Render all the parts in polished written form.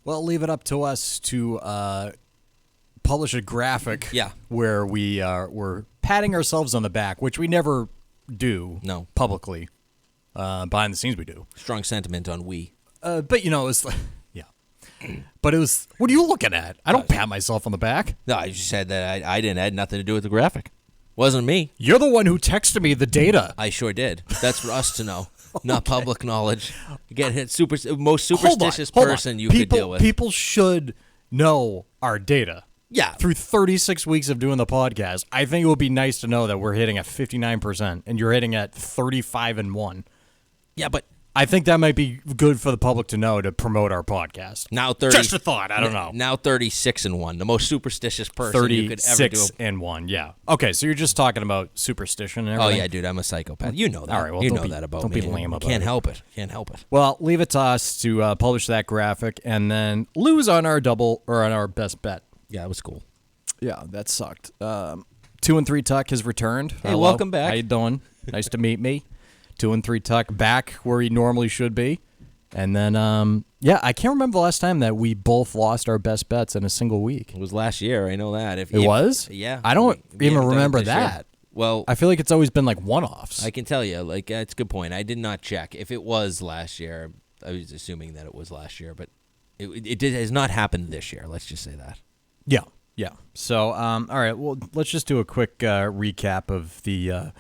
Well, leave it up to us to publish a graphic where we're patting ourselves on the back, which we never do publicly. Behind the scenes we do. Strong sentiment on we. But, it was like, But it was, what are you looking at? I don't pat myself on the back. No, I just said that I didn't had nothing to do with the graphic. Wasn't me. You're the one who texted me the data. I sure did. That's for us to know, not public knowledge. Again, most superstitious person you could deal with. People should know our data. Yeah. Through 36 weeks of doing the podcast, I think it would be nice to know that we're hitting at 59% and you're hitting at 35-1. Yeah, but I think that might be good for the public to know to promote our podcast. Now 30. Just a thought. I don't know. Now 36-1. The most superstitious person you could ever do. 36-1. Yeah. Okay, so you're just talking about superstition and everything. Oh yeah, dude, I'm a psychopath. You know that. All right, well, you know that about me. Don't be lame about it. Can't help it. Can't help it. Well, leave it to us to publish that graphic and then lose on our double or on our best bet. Yeah, it was cool. Yeah, that sucked. 2-3 Tuck has returned. Hey, welcome back. How you doing? Nice to meet me. 2-3 Tuck back where he normally should be. And then, I can't remember the last time that we both lost our best bets in a single week. It was last year. I know that. It was? Yeah. I don't even remember that. Year. Well, I feel like it's always been like one-offs. I can tell you, it's a good point. I did not check. If it was last year, I was assuming that it was last year, but it has not happened this year. Let's just say that. Yeah. Yeah. So, all right. Well, let's just do a quick recap of the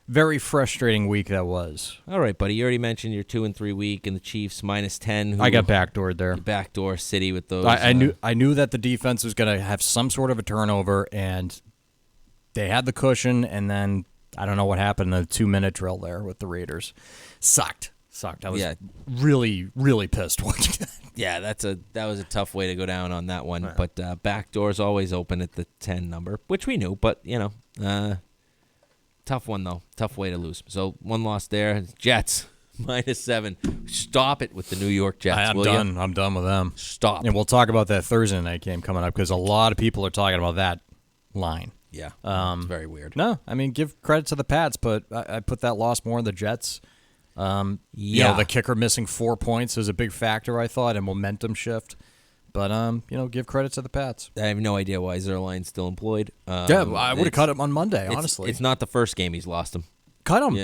very frustrating week that was. All right, buddy. You already mentioned your 2-3 week and the Chiefs -10. I got backdoored there. Backdoor City with those. I knew that the defense was going to have some sort of a turnover, and they had the cushion, and then I don't know what happened in the 2-minute drill there with the Raiders. Sucked. I was really, really pissed watching that. Yeah, that was a tough way to go down on that one. Right. But back door's always open at the 10 number, which we knew. But, tough one, though. Tough way to lose. So one loss there. Jets, -7. Stop it with the New York Jets, I'm done. I'm done with them. Stop. And we'll talk about that Thursday night game coming up because a lot of people are talking about that line. Yeah, it's very weird. No, I mean, give credit to the Pats, but I put that loss more on the Jets. The kicker missing 4 points is a big factor, I thought, and momentum shift. But, give credit to the Pats. I have no idea why Zerline's still employed. I would have cut him on Monday, honestly. It's not the first game he's lost him. Cut him.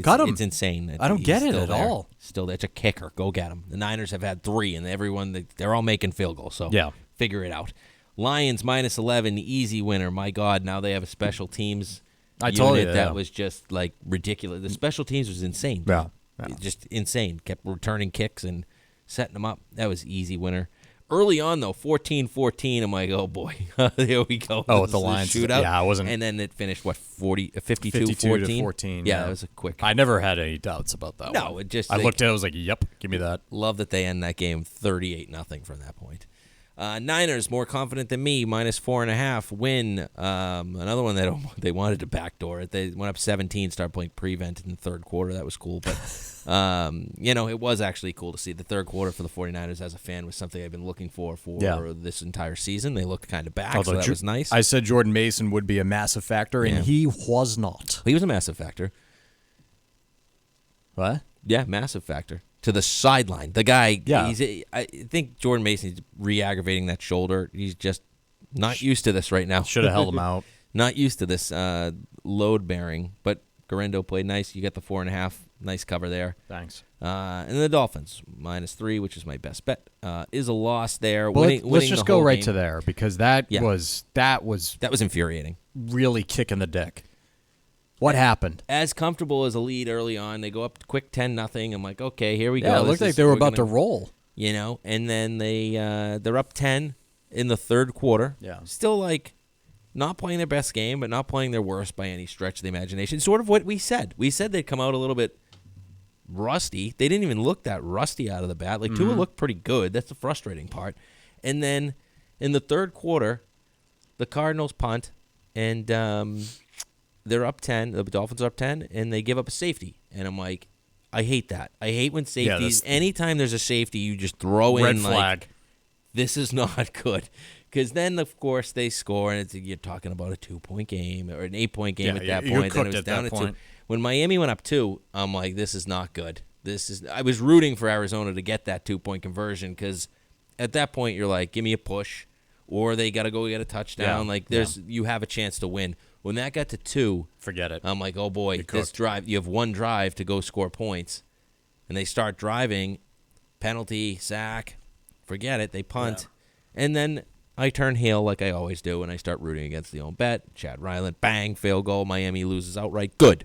Cut him. It's insane. I don't get it at all. Still, it's a kicker. Go get him. The Niners have had 3, and they're all making field goals. So figure it out. Lions -11, easy winner. My God, now they have a special teams unit that was just like ridiculous. The special teams was insane. Yeah. Just insane. Kept returning kicks and setting them up. That was easy winner. Early on, though, 14-14, I'm like, oh, boy. Here we go. Oh, with the Lions. Shootout. Yeah, I wasn't. And then it finished, 52-14? Yeah, that was a quick. I never had any doubts about that one. No, it just. I looked at it, I was like, yep, give me that. Love that they end that game 38-0 from that point. Niners, more confident than me, -4.5, win. Another one that they wanted to backdoor it. They went up 17, started playing prevent in the third quarter. That was cool. But, it was actually cool to see. The third quarter for the 49ers as a fan was something I've been looking for this entire season. They looked kind of back, so that was nice. I said Jordan Mason would be a massive factor, and he was not. He was a massive factor. What? Yeah, massive factor. To the sideline. The guy, I think Jordan Mason's re-aggravating that shoulder. He's just not used to this right now. Should have held him out. Not used to this load bearing. But Garendo played nice. You got the 4.5. Nice cover there. Thanks. And the Dolphins, -3, which is my best bet, is a loss there. Well, winning let's just go right game. to there because that was infuriating. Really kicking the dick. What happened? As comfortable as a lead early on, they go up quick 10-0. I'm like, okay, here we go. Yeah, it looked like they were about to roll. And then they're up 10 in the third quarter. Yeah. Still not playing their best game, but not playing their worst by any stretch of the imagination. Sort of what we said. We said they'd come out a little bit rusty. They didn't even look that rusty out of the bat. Tua looked pretty good. That's the frustrating part. And then in the third quarter, the Cardinals punt, and they're up 10. The Dolphins are up 10, and they give up a safety. And I'm like, I hate that. I hate when safeties. Anytime there's a safety, you just throw in red flag. This is not good. Because then, of course, they score, and you're talking about a 2-point game or an 8-point game at that point. Then it was down at 2. When Miami went up 2, I'm like, this is not good. I was rooting for Arizona to get that 2-point conversion because at that point, you're like, give me a push, or they got to go get a touchdown. You have a chance to win. When that got to 2, forget it. I'm like, oh boy, this drive. You have one drive to go score points, and they start driving, penalty, sack, forget it. They punt, and then I turn heel like I always do, and I start rooting against the own bet. Chad Ryland, bang, field goal. Miami loses outright. Good.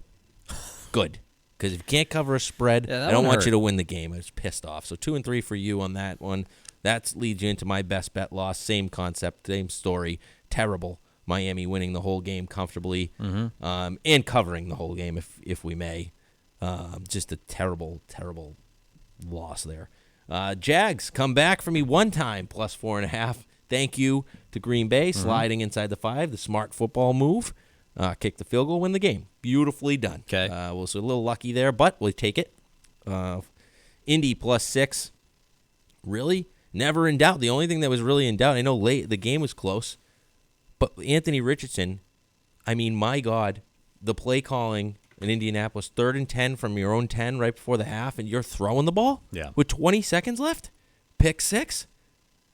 Because if you can't cover a spread, I don't want you to win the game. I was pissed off. So 2 and 3 for you on that one. That leads you into my best bet loss. Same concept, same story. Terrible. Miami winning the whole game comfortably and covering the whole game, if we may. Just a terrible, terrible loss there. Jags come back for me one time, plus 4.5. Thank you to Green Bay, sliding inside the 5, the smart football move. Kick the field goal, win the game. Beautifully done. Okay. Was a little lucky there, but we'll take it. Indy plus 6. Really? Never in doubt. The only thing that was really in doubt, I know late the game was close, but Anthony Richardson, I mean, my God, the play calling in Indianapolis, 3rd and 10 from your own 10 right before the half, and you're throwing the ball with 20 seconds left? Pick 6?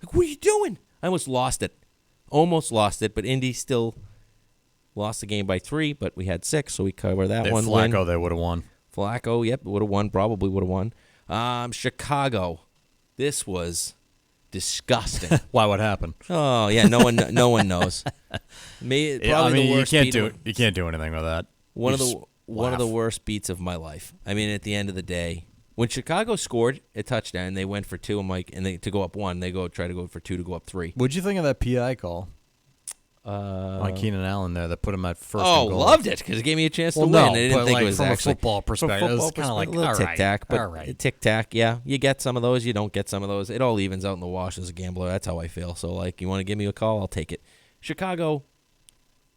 Like, what are you doing? I almost lost it. But Indy still lost the game by 3, but we had 6, so we cover that one. Flacco, they would have won. Flacco, yep, would have won. Probably would have won. Chicago, this was disgusting. Why? What happened? Oh yeah, no one knows. The worst. You can't do anything with that. One of the worst beats of my life. I mean, at the end of the day, when Chicago scored a touchdown, they went for 2. I'm like, and to go up 1, they try to go for 2 to go up 3. What'd you think of that PI call? On Keenan Allen there that put him at first. Oh, loved it because it gave me a chance to win. I didn't think it was from actually a football perspective. It was kind of like a little tic tac, but all right. Tic tac. Yeah, you get some of those, you don't get some of those. It all evens out in the wash as a gambler. That's how I feel. So like, you want to give me a call, I'll take it. Chicago,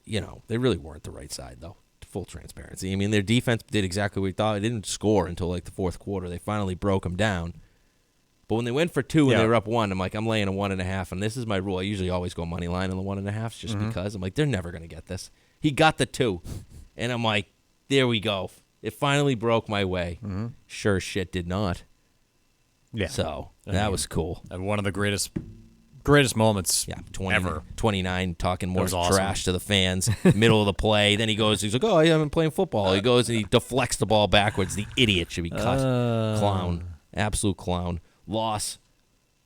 they really weren't the right side though. Full transparency. I mean, their defense did exactly what we thought. It didn't score until like the 4th quarter. They finally broke them down. But when they went for 2 and they were up 1, I'm like, I'm laying a 1.5, and this is my rule. I usually always go money line on the 1.5 just because. I'm like, they're never going to get this. He got the 2, and I'm like, there we go. It finally broke my way. Sure shit did not. Yeah. So that was cool. And one of the greatest moments ever. 29, talking more trash to the fans, middle of the play. Then he's like, oh, yeah, I'm playing football. He goes and he deflects the ball backwards. The idiot should be cut. Clown. Absolute clown. Loss.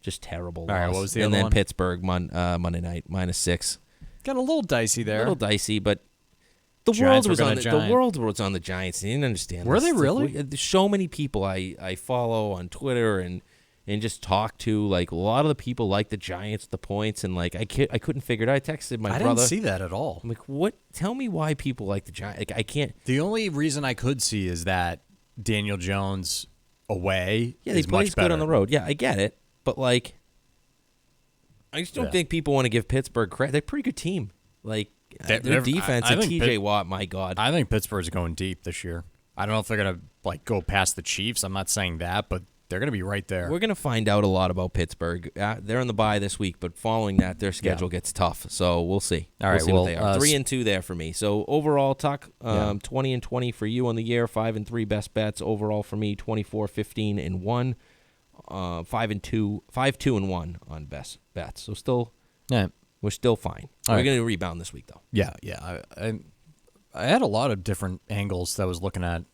Just terrible loss. All right, what was the other one? And then Pittsburgh, Monday night, -6. Got a little dicey there. A little dicey, but the world was on the Giants. They didn't understand Were this. They really? There's so many people I follow on Twitter and just talk to. Like, a lot of the people like the Giants, the points, and like I couldn't figure it out. I texted my brother. I didn't see that at all. I'm like, what? Tell me why people like the Giants. Like, I can't. The only reason I could see is that Daniel Jones away. Yeah, he plays good on the road. Yeah, I get it, but like, I just don't think people want to give Pittsburgh credit. They're a pretty good team. Like, their defense and T.J. Watt, my God. I think Pittsburgh's going deep this year. I don't know if they're gonna like go past the Chiefs. I'm not saying that, but they're going to be right there. We're going to find out a lot about Pittsburgh. They're on the bye this week, but following that, their schedule gets tough. So we'll see. All right, we'll see what they are. 3-2 there for me. So overall, 20-20 for you on the year. 5-3 best bets overall for me. 24-15-1. 5-2-1 on best bets. So still, we're still fine. We're going to rebound this week though. Yeah. I had a lot of different angles that I was looking at.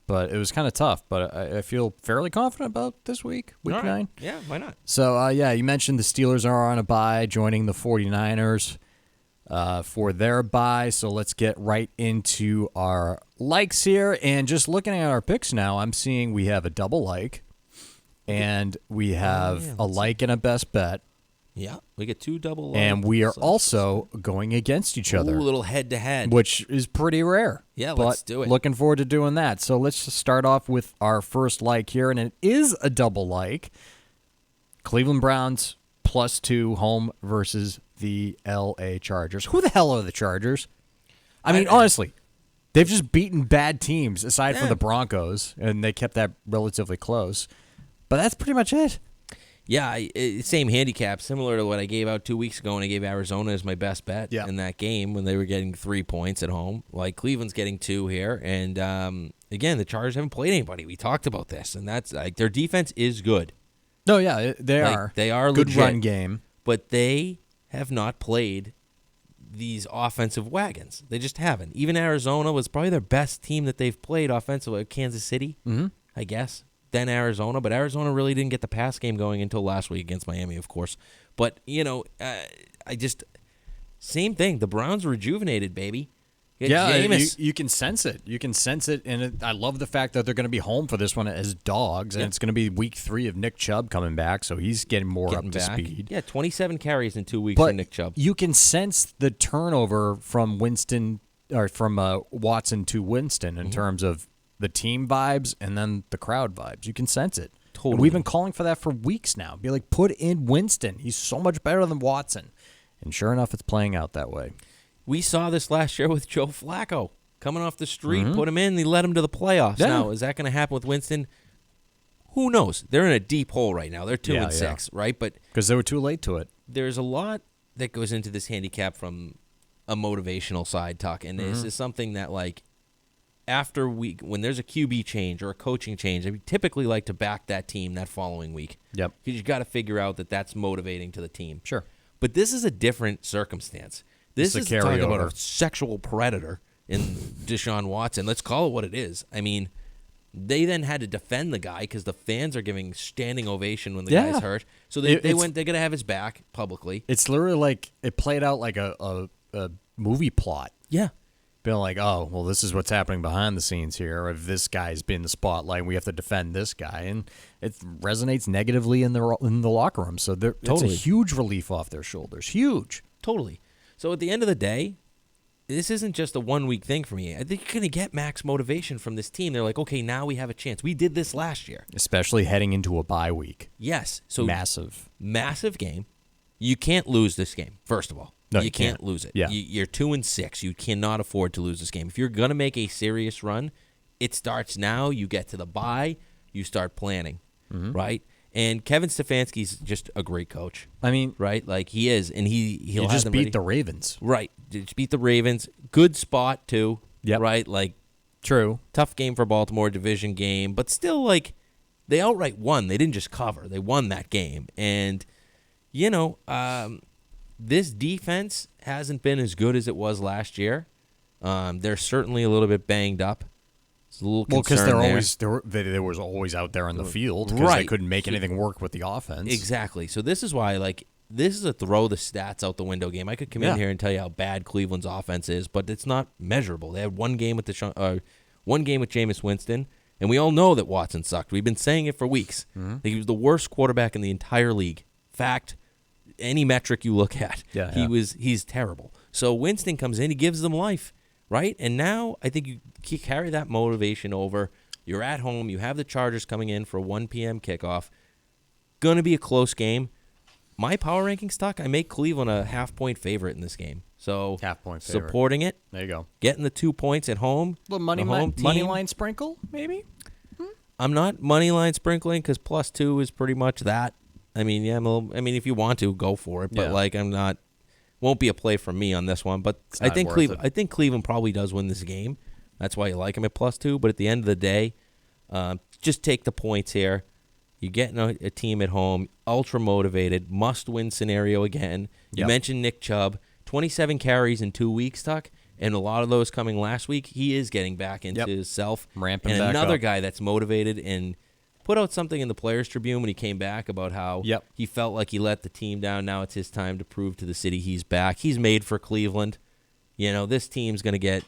But it was kind of tough. But I feel fairly confident about this week, week 9. Yeah, why not? So, you mentioned the Steelers are on a bye, joining the 49ers for their bye. So let's get right into our likes here. And just looking at our picks now, I'm seeing we have a double like, and we have a like and a best bet. Yeah, we get 2 double likes. And we are also going against each other. Ooh, a little head-to-head. Which is pretty rare. Yeah, let's do it. Looking forward to doing that. So let's just start off with our first like here, and it is a double like. Cleveland Browns +2 home versus the L.A. Chargers. Who the hell are the Chargers? I mean, honestly, they've just beaten bad teams, aside from the Broncos, and they kept that relatively close. But that's pretty much it. Yeah, same handicap, similar to what I gave out 2 weeks ago when I gave Arizona as my best bet in that game when they were getting 3 points at home. Like, Cleveland's getting 2 here. And, again, the Chargers haven't played anybody. We talked about this. And that's like, their defense is good. No, yeah, they are. They are good legit, run game, but they have not played these offensive wagons. They just haven't. Even Arizona was probably their best team that they've played offensively. Kansas City, I guess. Then Arizona, but Arizona really didn't get the pass game going until last week against Miami, of course. But, same thing. The Browns rejuvenated, baby. You can sense it. You can sense it, and I love the fact that they're going to be home for this one as dogs, and it's going to be week 3 of Nick Chubb coming back, so he's getting up to speed. Yeah, 27 carries in 2 weeks for Nick Chubb. You can sense the turnover from Watson to Winston in terms of the team vibes and then the crowd vibes. You can sense it. Totally. And we've been calling for that for weeks now. Be like, put in Winston. He's so much better than Watson. And sure enough, it's playing out that way. We saw this last year with Joe Flacco. Coming off the street, put him in, they led him to the playoffs. Yeah. Now, is that going to happen with Winston? Who knows? They're in a deep hole right now. They're 2-6, right? But because they were too late to it. There's a lot that goes into this handicap from a motivational side, Tuck. And this is something that, when there's a QB change or a coaching change, we typically like to back that team that following week. Yep. Because you got to figure out that that's motivating to the team. Sure. But this is a different circumstance. This is talking about a sexual predator in Deshaun Watson. Let's call it what it is. I mean, they then had to defend the guy because the fans are giving standing ovation when the guy's hurt. So they're going to have his back publicly. It's literally like it played out like a movie plot. Yeah. Being like, oh, well, this is what's happening behind the scenes here. If this guy's been in the spotlight, we have to defend this guy, and it resonates negatively in the locker room. So it's a huge relief off their shoulders. Huge, totally. So at the end of the day, this isn't just a 1-week thing for me. I think you're going to get max motivation from this team. They're like, okay, now we have a chance. We did this last year, especially heading into a bye week. Yes, so massive game. You can't lose this game. First of all. No, you can't lose it. Yeah. You're 2-6. You cannot afford to lose this game. If you're going to make a serious run, it starts now. You get to the bye. You start planning, right? And Kevin Stefanski's just a great coach. I mean, right? Like he is, and he'll just beat the Ravens, right? Just beat the Ravens. Good spot too. Yep. Right. Like true. Tough game for Baltimore, division game, but still, like they outright won. They didn't just cover. They won that game, and this defense hasn't been as good as it was last year. They're certainly a little bit banged up. It's a little because there. they was always out there on the field because they couldn't make anything work with the offense. Exactly. So this is why, this is a throw the stats out the window game. I could come in here and tell you how bad Cleveland's offense is, but it's not measurable. They had one game with Jameis Winston, and we all know that Watson sucked. We've been saying it for weeks. He was the worst quarterback in the entire league. Fact. Any metric you look at, he's terrible. So Winston comes in, he gives them life, right? And now I think you carry that motivation over. You're at home. You have the Chargers coming in for a 1 p.m. kickoff. Going to be a close game. My power ranking stock, I make Cleveland a half-point favorite in this game. So half-point favorite. Supporting it. There you go. Getting the 2 points at home. A little money line sprinkle, maybe? I'm not money line sprinkling because +2 is pretty much that. I mean, if you want to, go for it. But I'm not. Won't be a play from me on this one. But I think Cleveland probably does win this game. That's why you like them at +2. But at the end of the day, just take the points here. You're getting a team at home, ultra motivated, must-win scenario again. You mentioned Nick Chubb, 27 carries in 2 weeks, Tuck, and a lot of those coming last week. He is getting back into his self. Ramping and back another up. guy that's motivated and put out something in the Players Tribune when he came back about how he felt like he let the team down. Now it's his time to prove to the city he's back. He's made for Cleveland. This team's going to get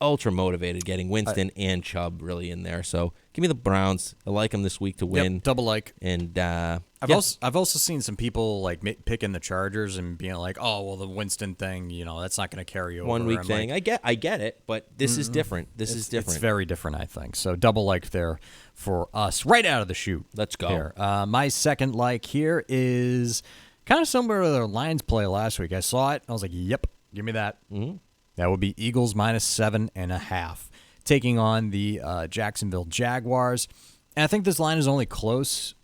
ultra motivated, getting Winston and Chubb really in there. So give me the Browns. I like them this week to win. Double like. And I've also seen some people picking the Chargers and being like, oh well, the Winston thing, that's not going to carry over. 1 week thing. I get it, but this is different. This is different. It's very different, I think. So double like there for us right out of the chute. Let's go. Here. My second like here is kind of similar to the Lions play last week. I saw it. I was like, yep, give me that. Mm-hmm. That would be Eagles -7.5, taking on the Jacksonville Jaguars. And I think this line is only close,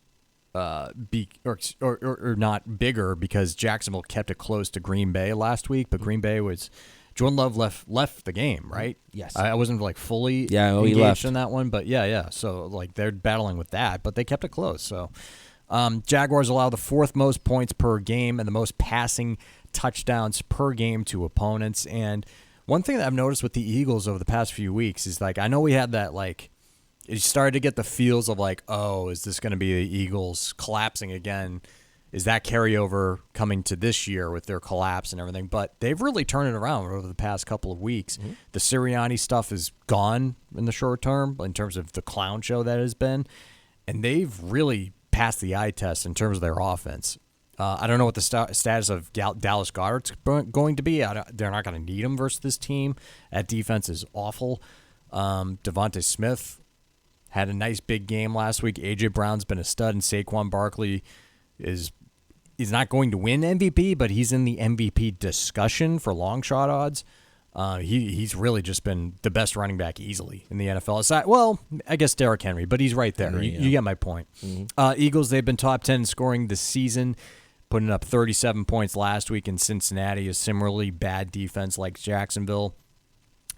or not bigger, because Jacksonville kept it close to Green Bay last week. But Green Bay was Jordan Love left the game, right? Yes, I wasn't fully he engaged left in that one, but yeah. So they're battling with that, but they kept it close. So Jaguars allow the 4th most points per game and the most passing touchdowns per game to opponents. And one thing that I've noticed with the Eagles over the past few weeks is, like, I know we had that, like, you started to get the feels of, like, oh, is this going to be the Eagles collapsing again? Is that carryover coming to this year with their collapse and everything? But they've really turned it around over the past couple of weeks. Mm-hmm. The Sirianni stuff is gone in the short term in terms of the clown show that has been. And they've really passed the eye test in terms of their offense. I don't know what the status of Dallas Goedert's going to be. They're not going to need him versus this team. That defense is awful. Devontae Smith had a nice big game last week. A.J. Brown's been a stud, and Saquon Barkley he's not going to win MVP, but he's in the MVP discussion for long shot odds. He's really just been the best running back easily in the NFL. Aside, well, I guess Derrick Henry, but he's right there. You get my point. Mm-hmm. Eagles, they've been top 10 in scoring this season, putting up 37 points last week, and Cincinnati is similarly bad defense like Jacksonville.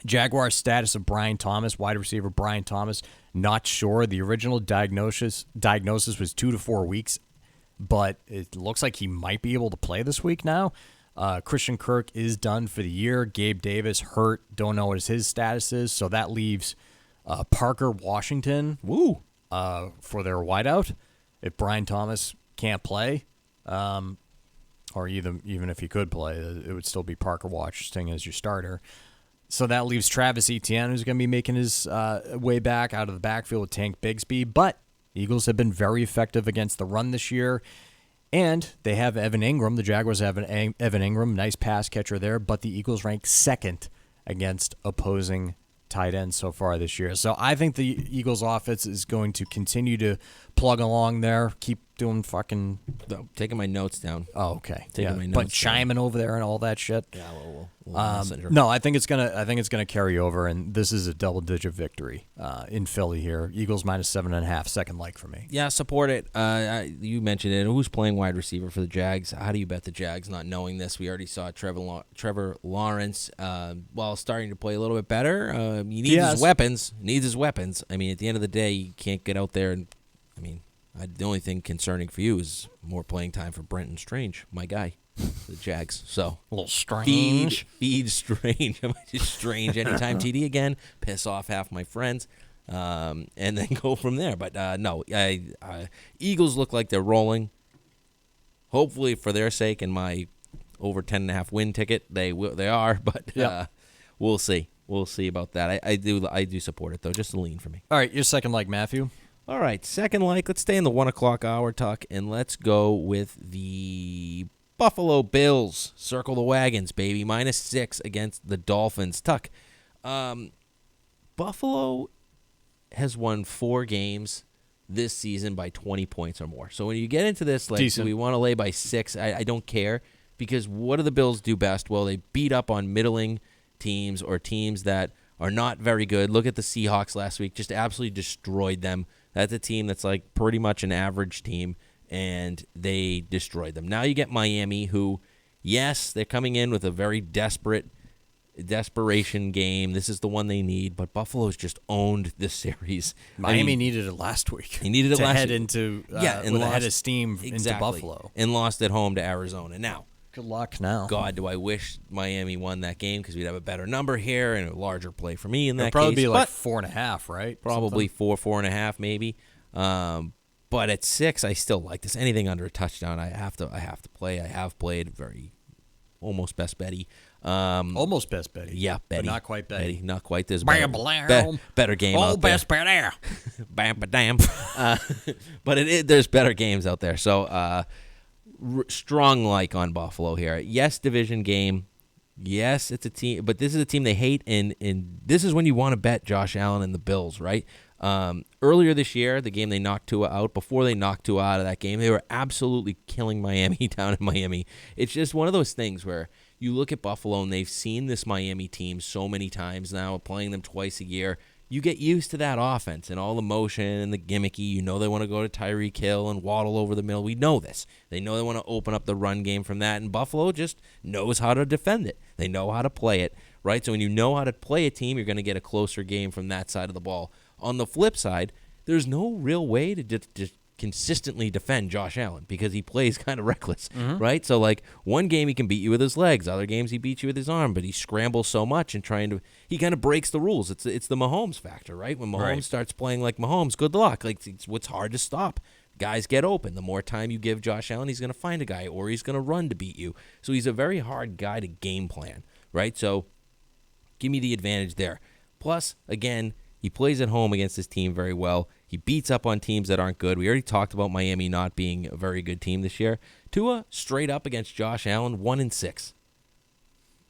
Jaguars status of Brian Thomas, wide receiver Brian Thomas, not sure. The original diagnosis was 2 to 4 weeks, but it looks like he might be able to play this week now. Christian Kirk is done for the year. Gabe Davis hurt. Don't know what his status is. So that leaves Parker Washington for their wideout if Brian Thomas can't play. Or even if he could play, it would still be Parker Washington as your starter. So that leaves Travis Etienne, who's going to be making his way back out of the backfield with Tank Bigsby. But Eagles have been very effective against the run this year. And they have Evan Ingram. The Jaguars have Evan Ingram, nice pass catcher there. But the Eagles rank 2nd against opposing tight ends so far this year. So I think the Eagles offense is going to continue to plug along there, keep doing fucking... Taking my notes down. Oh, okay. Taking my notes but chiming over there and all that shit. Yeah, messenger. No, I think it's gonna carry over, and this is a double-digit victory in Philly here. Eagles minus 7.5, second like for me. Yeah, support it. You mentioned it. Who's playing wide receiver for the Jags? How do you bet the Jags not knowing this? We already saw Trevor Lawrence while starting to play a little bit better. He needs his weapons. I mean, at the end of the day, you can't get out there and, I mean, the only thing concerning for you is more playing time for Brenton Strange, my guy, the Jags. So a little strange. Feed Strange. I might just Strange anytime TD again, piss off half my friends, and then go from there. But no, Eagles look like they're rolling. Hopefully, for their sake and my over 10.5 win ticket, they are. But we'll see. We'll see about that. I do support it though. Just a lean for me. All right, your second like, Matthew. All right, second like. Let's stay in the 1 o'clock hour talk, and let's go with the Buffalo Bills. Circle the wagons, baby. -6 against the Dolphins. Tuck. Buffalo has won 4 games this season by 20 points or more. So when you get into this, like, decent. We want to lay by 6, I don't care, because what do the Bills do best? Well, they beat up on middling teams or teams that are not very good. Look at the Seahawks last week. Just absolutely destroyed them. That's a team that's like pretty much an average team, and they destroyed them. Now you get Miami, who, yes, they're coming in with a very desperation game. This is the one they need, but Buffalo's just owned this series. Miami needed it last week. He needed it to last head week. into and with a lost, head of steam exactly, into Buffalo, and lost at home to Arizona. Now, good luck now. God, do I wish Miami won that game, because we'd have a better number here and a larger play for me in that It'll probably case. be like 4.5, right? Probably 4.5 maybe. But at 6, I still like this. Anything under a touchdown, I have to play. I have played very almost best Betty. Almost best Betty. Yeah, Betty. But not quite Betty. Not quite. There's better game out there. Best Betty. Bam, ba-dam. But there's better games out there. So strong like on Buffalo here. Yes, division game. Yes, it's a team, but this is a team they hate, and this is when you want to bet Josh Allen and the Bills, right? Earlier this year, the game they knocked Tua out, before they knocked Tua out of that game, they were absolutely killing Miami down in Miami. It's just one of those things where you look at Buffalo, and they've seen this Miami team so many times now, playing them twice a year. You get used to that offense and all the motion and the gimmicky. You know they want to go to Tyreek Hill and waddle over the middle. We know this. They know they want to open up the run game from that, and Buffalo just knows how to defend it. They know how to play it, right? So when you know how to play a team, you're going to get a closer game from that side of the ball. On the flip side, there's no real way to consistently defend Josh Allen because he plays kind of reckless, right? So, like, one game he can beat you with his legs. Other games he beats you with his arm, but he scrambles so much and he kind of breaks the rules. It's the Mahomes factor, right? When Mahomes starts playing like Mahomes, good luck. Like, it's what's hard to stop. Guys get open. The more time you give Josh Allen, he's going to find a guy or he's going to run to beat you. So he's a very hard guy to game plan, right? So give me the advantage there. Plus, again, he plays at home against his team very well. He beats up on teams that aren't good. We already talked about Miami not being a very good team this year. Tua, straight up against Josh Allen, 1-6.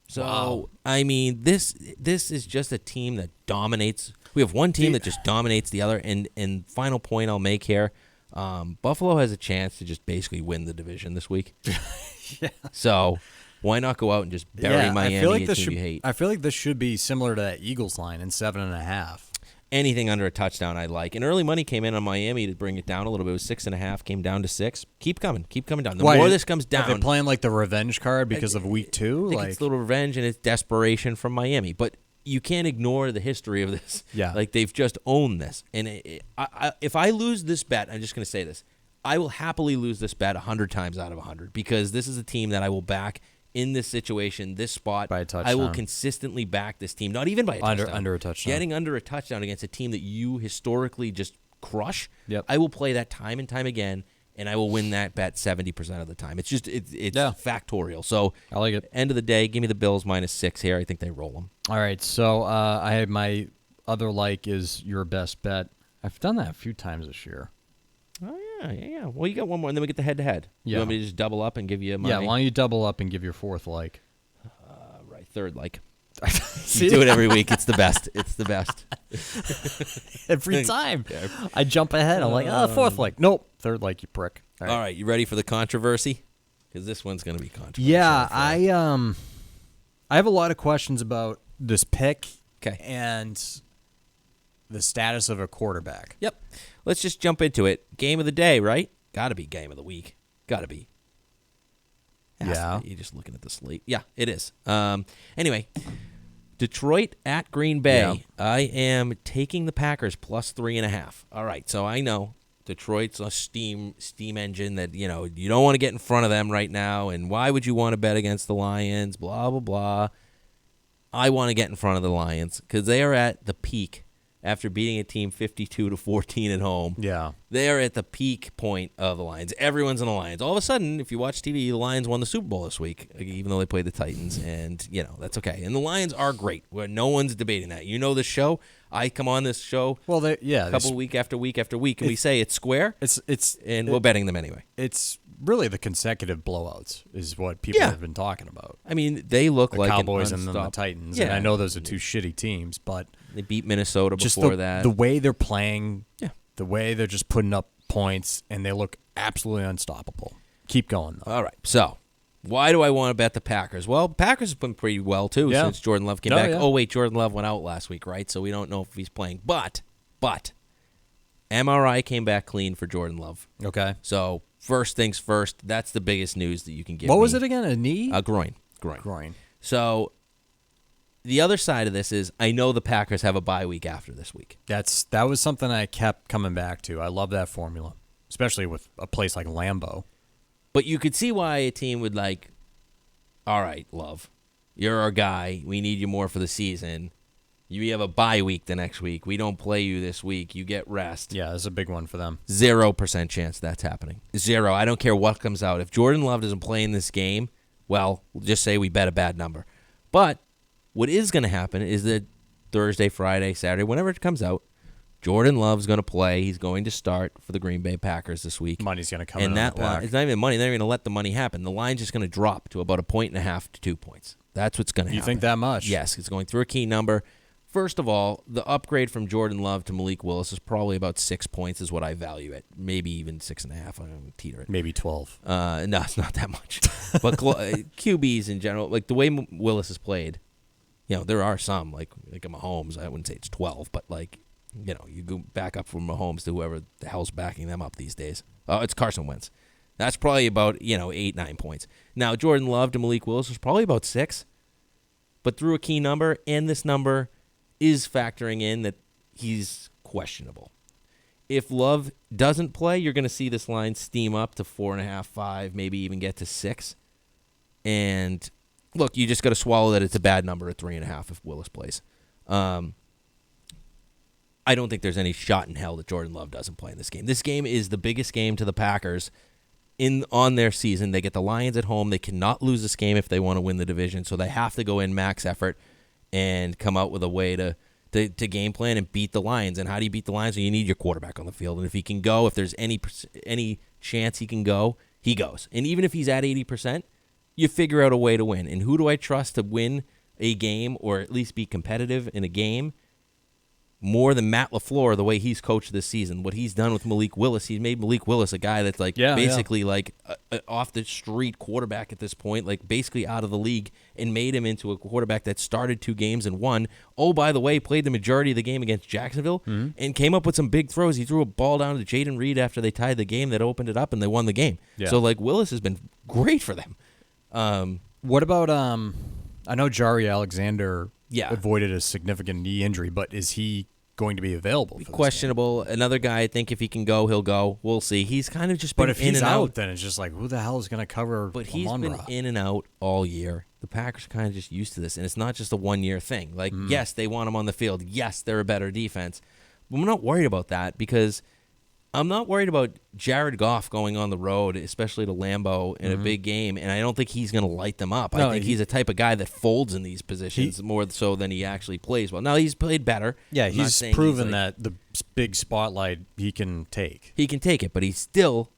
So, wow. I mean, this is just a team that dominates. We have one team that just dominates the other. And final point I'll make here, Buffalo has a chance to just basically win the division this week. Yeah. So why not go out and just bury Miami, a team you hate? I feel like this should be similar to that Eagles line in 7.5. Anything under a touchdown I like. And early money came in on Miami to bring it down a little bit. It was 6.5, came down to 6. Keep coming down. The more this comes down. Are they playing like the revenge card because of week 2? I think it's a little revenge and it's desperation from Miami. But you can't ignore the history of this. Yeah. Like, they've just owned this. And if I lose this bet, I'm just going to say this. I will happily lose this bet 100 times out of 100 because this is a team that I will back in this situation, this spot. By a touchdown. I will consistently back this team, not even by a touchdown. Under a touchdown. Getting under a touchdown against a team that you historically just crush, yep. I will play that time and time again, and I will win that bet 70% of the time. It's just it's factorial. So I like it. End of the day, give me the Bills -6 here. I think they roll them. All right, so I have my other like is your best bet. I've done that a few times this year. Oh, yeah. Well, you got one more, and then we get the head-to-head. Yeah. You want me to just double up and give you my... Yeah, why don't you double up and give your fourth like? Right, third like. You do it every week. It's the best. It's the best. Every time. I jump ahead. I'm like, fourth like. Nope, third like, you prick. All right, you ready for the controversy? Because this one's going to be controversial. Yeah, I have a lot of questions about this pick and the status of a quarterback. Yep. Let's just jump into it. Game of the day, right? Got to be game of the week. Got to be. Yeah. You're just looking at the slate. Yeah, it is. Anyway, Detroit at Green Bay. Yeah. I am taking the Packers +3.5. All right, so I know Detroit's a steam engine that, you don't want to get in front of them right now, and why would you want to bet against the Lions, blah, blah, blah. I want to get in front of the Lions because they are at the peak. After beating a team 52-14 at home, they are at the peak point of the Lions. Everyone's in the Lions. All of a sudden, if you watch TV, the Lions won the Super Bowl this week, even though they played the Titans, and that's okay. And the Lions are great. No one's debating that. You know this show. I come on this show. Well, week after week after week, and we say it's square. We're betting them anyway. It's really the consecutive blowouts is what people have been talking about. I mean, they look the like Cowboys and then the Titans. Yeah. And I know those are two shitty teams, but they beat Minnesota just before that. The way they're playing, the way they're just putting up points, and they look absolutely unstoppable. Keep going, though. All right. So, why do I want to bet the Packers? Well, Packers have been pretty well, too, since Jordan Love came back. Yeah. Oh, wait, Jordan Love went out last week, right? So we don't know if he's playing. But, MRI came back clean for Jordan Love. Okay. So, first things first, that's the biggest news that you can give me. What was it again? A knee? A groin. Groin. So, the other side of this is I know the Packers have a bye week after this week. That was something I kept coming back to. I love that formula, especially with a place like Lambeau. But you could see why a team would all right, Love, you're our guy. We need you more for the season. You have a bye week the next week. We don't play you this week. You get rest. Yeah, it's a big one for them. 0% chance that's happening. 0. I don't care what comes out. If Jordan Love doesn't play in this game, well, we'll just say we bet a bad number. But what is going to happen is that Thursday, Friday, Saturday, whenever it comes out, Jordan Love's going to play. He's going to start for the Green Bay Packers this week. Money's going to come in on that the back. line. It's not even money. They're not even going to let the money happen. The line's just going to drop to about 1.5 to 2 points. That's what's going to happen. You think that much? Yes, it's going through a key number. First of all, the upgrade from Jordan Love to Malik Willis is probably about 6 points is what I value it. Maybe even 6.5. I'm going to teeter it. Maybe 12. No, it's not that much. But QBs in general, like the way Willis has played, there are some, like a Mahomes. I wouldn't say it's 12, but you go back up from Mahomes to whoever the hell's backing them up these days. Oh, it's Carson Wentz. That's probably about, 8, 9 points. Now, Jordan Love to Malik Willis is probably about 6, but through a key number, and this number is factoring in that he's questionable. if Love doesn't play, you're going to see this line steam up to 4.5, 5, maybe even get to 6. And look, you just got to swallow that it's a bad number at 3.5 if Willis plays. I don't think there's any shot in hell that Jordan Love doesn't play in this game. This game is the biggest game to the Packers on their season. They get the Lions at home. They cannot lose this game if they want to win the division, so they have to go in max effort and come out with a way to game plan and beat the Lions. And how do you beat the Lions? Well, you need your quarterback on the field. And if he can go, if there's any chance he can go, he goes. And even if he's at 80%, you figure out a way to win. And who do I trust to win a game or at least be competitive in a game more than Matt LaFleur, the way he's coached this season? What he's done with Malik Willis, he's made Malik Willis a guy that's basically like a off-the-street quarterback at this point, like basically out of the league, and made him into a quarterback that started 2 games and won. Oh, by the way, played the majority of the game against Jacksonville and came up with some big throws. He threw a ball down to Jaden Reed after they tied the game that opened it up, and they won the game. Yeah. So, like, Willis has been great for them. What about I know Jari Alexander avoided a significant knee injury, but is he going to be available? For questionable. Another guy, I think if he can go, he'll go. We'll see. He's kind of just been in and out. But if he's out, then it's just like, who the hell is going to cover But he's been in and out all year. The Packers are kind of just used to this, and it's not just a one-year thing. Like, yes, they want him on the field. Yes, they're a better defense. But I'm not worried about that because I'm not worried about Jared Goff going on the road, especially to Lambeau in a big game, and I don't think he's going to light them up. I think he's a type of guy that folds in these positions more so than he actually plays well. Now, he's played better. Yeah, he's proven that the big spotlight he can take. He can take it, but he's still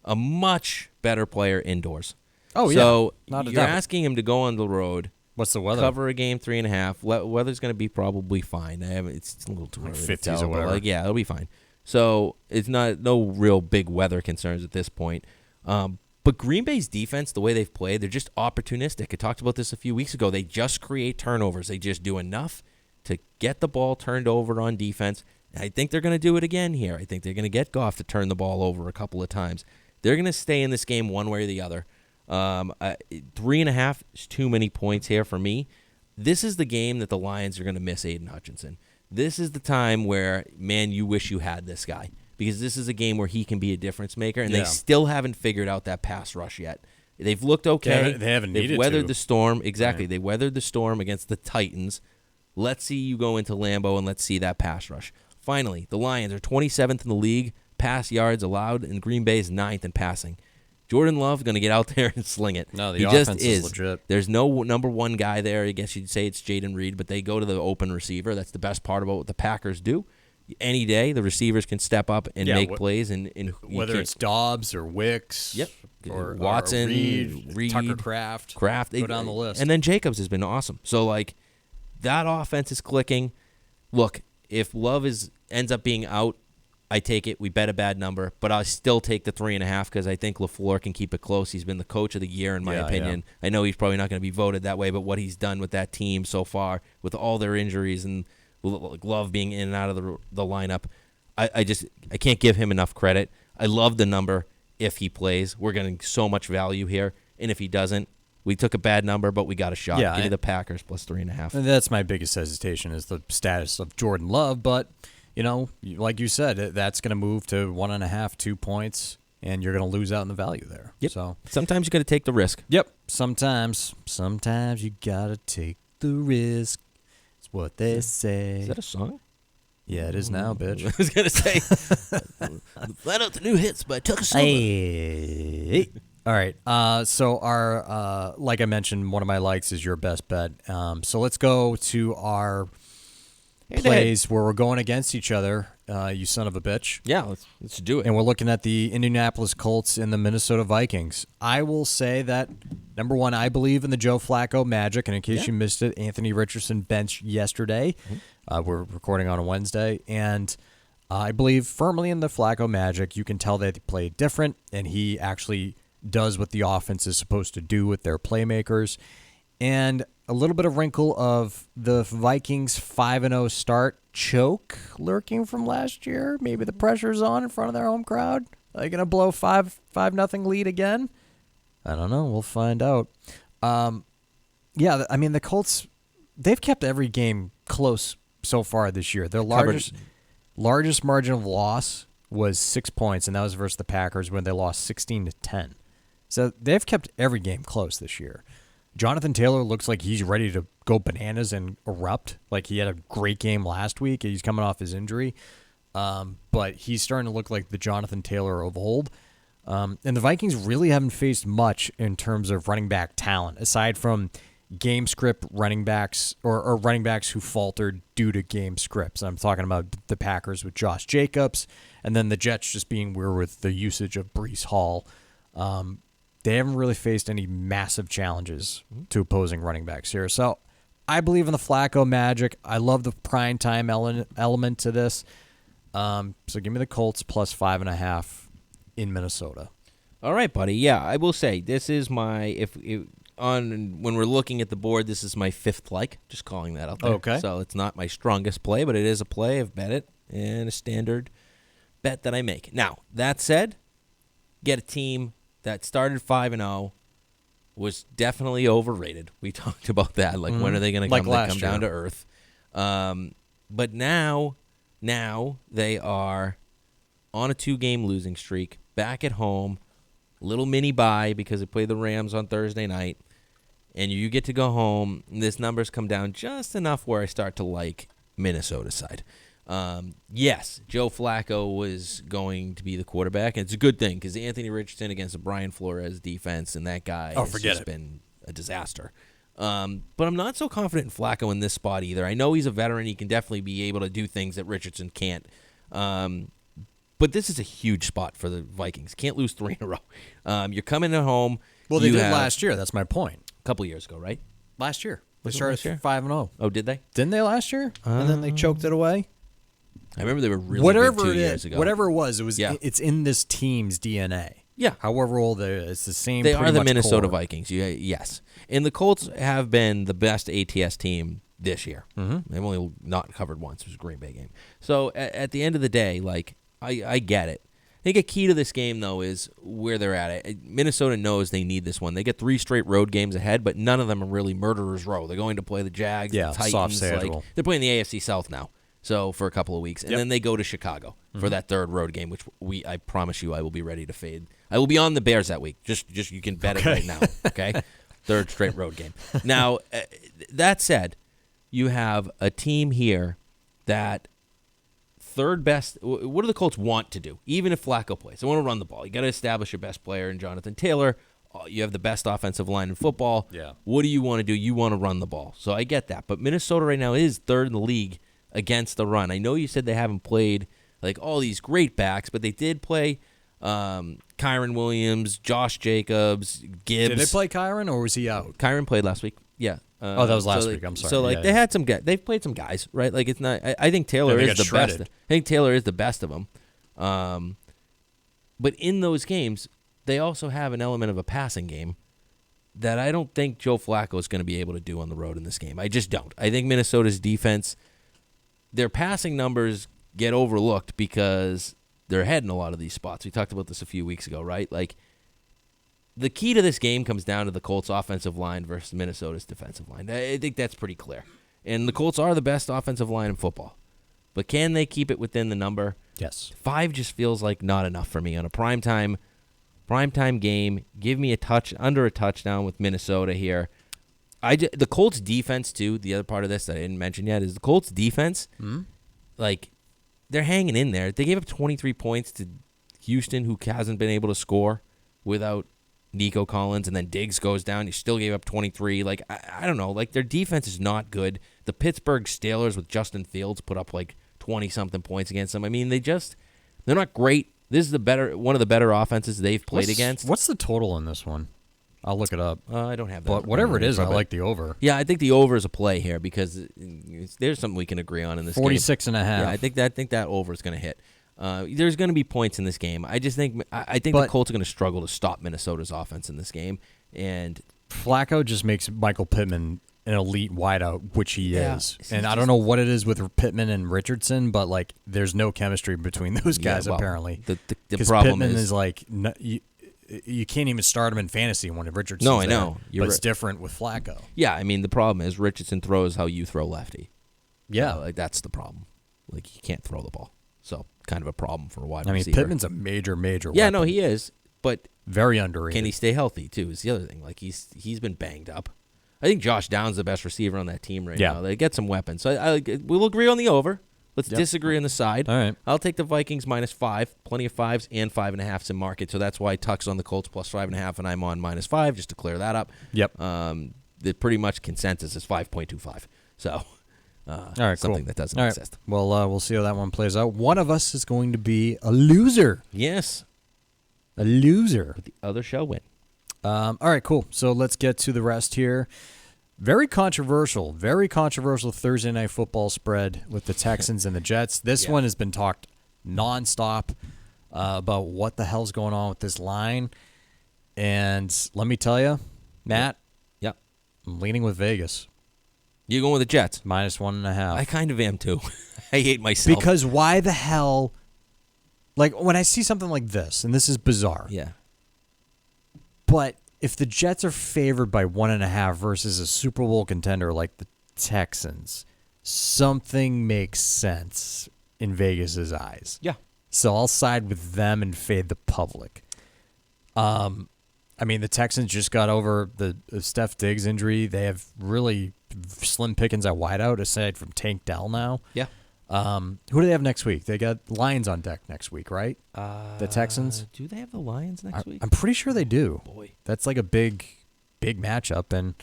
a much better player indoors. Oh, so you're asking him to go on the road. What's the weather? Cover a game 3.5. Weather's going to be probably fine. It's a little too early to tell, 50s or whatever. But it'll be fine. So it's no real big weather concerns at this point. But Green Bay's defense, the way they've played, they're just opportunistic. I talked about this a few weeks ago. They just create turnovers. They just do enough to get the ball turned over on defense. And I think they're going to do it again here. I think they're going to get Goff to turn the ball over a couple of times. They're going to stay in this game one way or the other. 3.5 is too many points here for me. This is the game that the Lions are going to miss Aiden Hutchinson. This is the time where, man, you wish you had this guy, because this is a game where he can be a difference maker, and they still haven't figured out that pass rush yet. They've looked okay. They haven't needed to. They've weathered the storm. Exactly. Right. They weathered the storm against the Titans. Let's see you go into Lambeau, and let's see that pass rush. Finally, the Lions are 27th in the league, pass yards allowed, and Green Bay is 9th in passing. Jordan Love going to get out there and sling it. No, the offense is legit. There's no number one guy there. I guess you'd say it's Jaden Reed, but they go to the open receiver. That's the best part about what the Packers do. Any day, the receivers can step up and make plays. And whether it's Dobbs or Wicks, or Watson, Reed, Tucker Kraft, go down the list. And then Jacobs has been awesome. So, like, that offense is clicking. Look, if Love ends up being out, I take it. We bet a bad number, but I still take the 3.5 because I think LaFleur can keep it close. He's been the coach of the year, in my opinion. Yeah. I know he's probably not going to be voted that way, but what he's done with that team so far, with all their injuries and Love being in and out of the lineup, I can't give him enough credit. I love the number if he plays. We're getting so much value here, and if he doesn't, we took a bad number, but we got a shot. Give me the Packers plus 3.5. And that's my biggest hesitation is the status of Jordan Love, but you know, like you said, that's going to move to 1.5, 2 points, and you're going to lose out on the value there. Yep. So sometimes you got to take the risk. Yep. Sometimes you got to take the risk. It's what they say. Is that a song? Yeah, it is now, bitch. I was going to say, let out the new hits by Tucker Silva. Hey. All right. So our, like I mentioned, one of my likes is your best bet. So let's go to our plays where we're going against each other, you son of a bitch. Yeah, let's do it. And we're looking at the Indianapolis Colts and the Minnesota Vikings. I will say that, number one, I believe in the Joe Flacco magic. And in case you missed it, Anthony Richardson benched yesterday. We're recording on a Wednesday. And I believe firmly in the Flacco magic. You can tell that they play different, and he actually does what the offense is supposed to do with their playmakers. And a little bit of wrinkle of the Vikings 5-0 start choke lurking from last year. Maybe the pressure's on in front of their home crowd. Are they going to blow 5-0 lead again? I don't know. We'll find out. Yeah, I mean, the Colts, they've kept every game close so far this year. Their Largest margin of loss was 6 points, and that was versus the Packers when they lost 16-10. So they've kept every game close this year. Jonathan Taylor looks like he's ready to go bananas and erupt. Like he had a great game last week. He's coming off his injury. But he's starting to look like the Jonathan Taylor of old. And the Vikings really haven't faced much in terms of running back talent, aside from game script running backs or running backs who faltered due to game scripts. I'm talking about the Packers with Josh Jacobs, and then the Jets just being weird with the usage of Breece Hall. They haven't really faced any massive challenges to opposing running backs here. So I believe in the Flacco magic. I love the prime time element to this. So give me the Colts plus 5.5 in Minnesota. All right, buddy. Yeah, I will say this is my when we're looking at the board, this is my fifth like. Just calling that out there. Okay. So it's not my strongest play, but it is a play. I've bet it and a standard bet that I make. Now that said, get a team that started 5-0 was definitely overrated. We talked about that. Like when are they going to come down to earth? But now they are on a 2-game losing streak, back at home, little mini bye because they play the Rams on Thursday night, and you get to go home. And this number's come down just enough where I start to like Minnesota's side. Yes, Joe Flacco was going to be the quarterback, and it's a good thing because Anthony Richardson against the Brian Flores defense, and that guy has been a disaster. But I'm not so confident in Flacco in this spot either. I know he's a veteran. He can definitely be able to do things that Richardson can't. But this is a huge spot for the Vikings. Can't lose 3 in a row. You're coming at home. Well, they did last year. That's my point. A couple years ago, right? Last year. They started 5-0. Oh, did they? Didn't they last year? And then they choked it away? I remember they were really good 2 years ago. Whatever it was, it's in this team's DNA. Yeah. However old it's the same. They are the Minnesota Vikings. Yes. And the Colts have been the best ATS team this year. Mm-hmm. They've only not covered once. It was a Green Bay game. So at the end of the day, like I get it. I think a key to this game, though, is where they're at. Minnesota knows they need this one. They get 3 straight road games ahead, but none of them are really murderer's row. They're going to play the Jags, the Titans. Soft schedule. They're playing the AFC South now. So for a couple of weeks, and then they go to Chicago for that third road game, which I promise you I will be ready to fade. I will be on the Bears that week. Just you can bet it right now. Okay, third straight road game. Now that said, you have a team here that third best. What do the Colts want to do? Even if Flacco plays, they want to run the ball. You got to establish your best player in Jonathan Taylor. You have the best offensive line in football. Yeah. What do you want to do? You want to run the ball. So I get that, but Minnesota right now is third in the league against the run. I know you said they haven't played like all these great backs, but they did play Kyron Williams, Josh Jacobs, Gibbs. Did they play Kyron, or was he out? Kyron played last week. Yeah. That was last week. I'm sorry. So they had some guys. They've played some guys, right? Like it's not. I think Taylor is the best. I think Taylor is the best of them. But in those games, they also have an element of a passing game that I don't think Joe Flacco is going to be able to do on the road in this game. I just don't. I think Minnesota's defense, their passing numbers get overlooked because they're ahead in a lot of these spots. We talked about this a few weeks ago, right? Like, the key to this game comes down to the Colts' offensive line versus Minnesota's defensive line. I think that's pretty clear. And the Colts are the best offensive line in football. But can they keep it within the number? Yes. 5 just feels like not enough for me on a primetime game. Give me under a touchdown with Minnesota here. The Colts defense, too, the other part of this that I didn't mention yet, is the Colts defense, like, they're hanging in there. They gave up 23 points to Houston, who hasn't been able to score without Nico Collins, and then Diggs goes down. You still gave up 23. Like, I don't know. Like, their defense is not good. The Pittsburgh Steelers with Justin Fields put up, like, 20-something points against them. I mean, they're not great. This is one of the better offenses they've played against. What's the total in this one? I'll look it up. I don't have that. But whatever it is, I like the over. Yeah, I think the over is a play here because there's something we can agree on in this 46.5. Yeah, I think that over is going to hit. There's going to be points in this game. I just think the Colts are going to struggle to stop Minnesota's offense in this game. And Flacco just makes Michael Pittman an elite wideout, which he is. And I don't know what it is with Pittman and Richardson, but like there's no chemistry between those guys apparently. The problem Pittman is like you can't even start him in fantasy when Richardson's No, I know. But it's different with Flacco. Yeah, I mean the problem is Richardson throws how you throw lefty. Yeah, like that's the problem. Like he can't throw the ball. So kind of a problem for a wide I mean, receiver. Pittman's a major Yeah, weapon. no, he is. But very underrated. can he stay healthy, too, is the other thing. Like, he's been banged up. I think Josh Downs is the best receiver on that team right now. They get some weapons. So we'll agree on the over. Let's disagree on the side. All right. I'll take the Vikings -5. Plenty of 5s and 5.5s in market. So that's why Tuck's on the Colts +5.5, and I'm on -5, just to clear that up. Yep. The pretty much consensus is 5.25. So all right, something cool. that doesn't all right. exist. Well, we'll see how that one plays out. One of us is going to be a loser. Yes. A loser. But the other shall win. All right, cool. So let's get to the rest here. Very controversial Thursday night football spread with the Texans and the Jets. This one has been talked nonstop about what the hell's going on with this line. And let me tell you, Matt, Yep. I'm leaning with Vegas. You going with the Jets? -1.5. I kind of am too. I hate myself. Because why the hell? Like, when I see something like this, and this is bizarre. Yeah. But if the Jets are favored by 1.5 versus a Super Bowl contender like the Texans, something makes sense in Vegas's eyes. Yeah. So I'll side with them and fade the public. I mean, the Texans just got over the Steph Diggs injury. They have really slim pickings at wideout, aside from Tank Dell now. Yeah. Who do they have next week? They got Lions on deck next week, right? The Texans. Do they have the Lions next week? I'm pretty sure they do. Boy. That's like a big matchup, and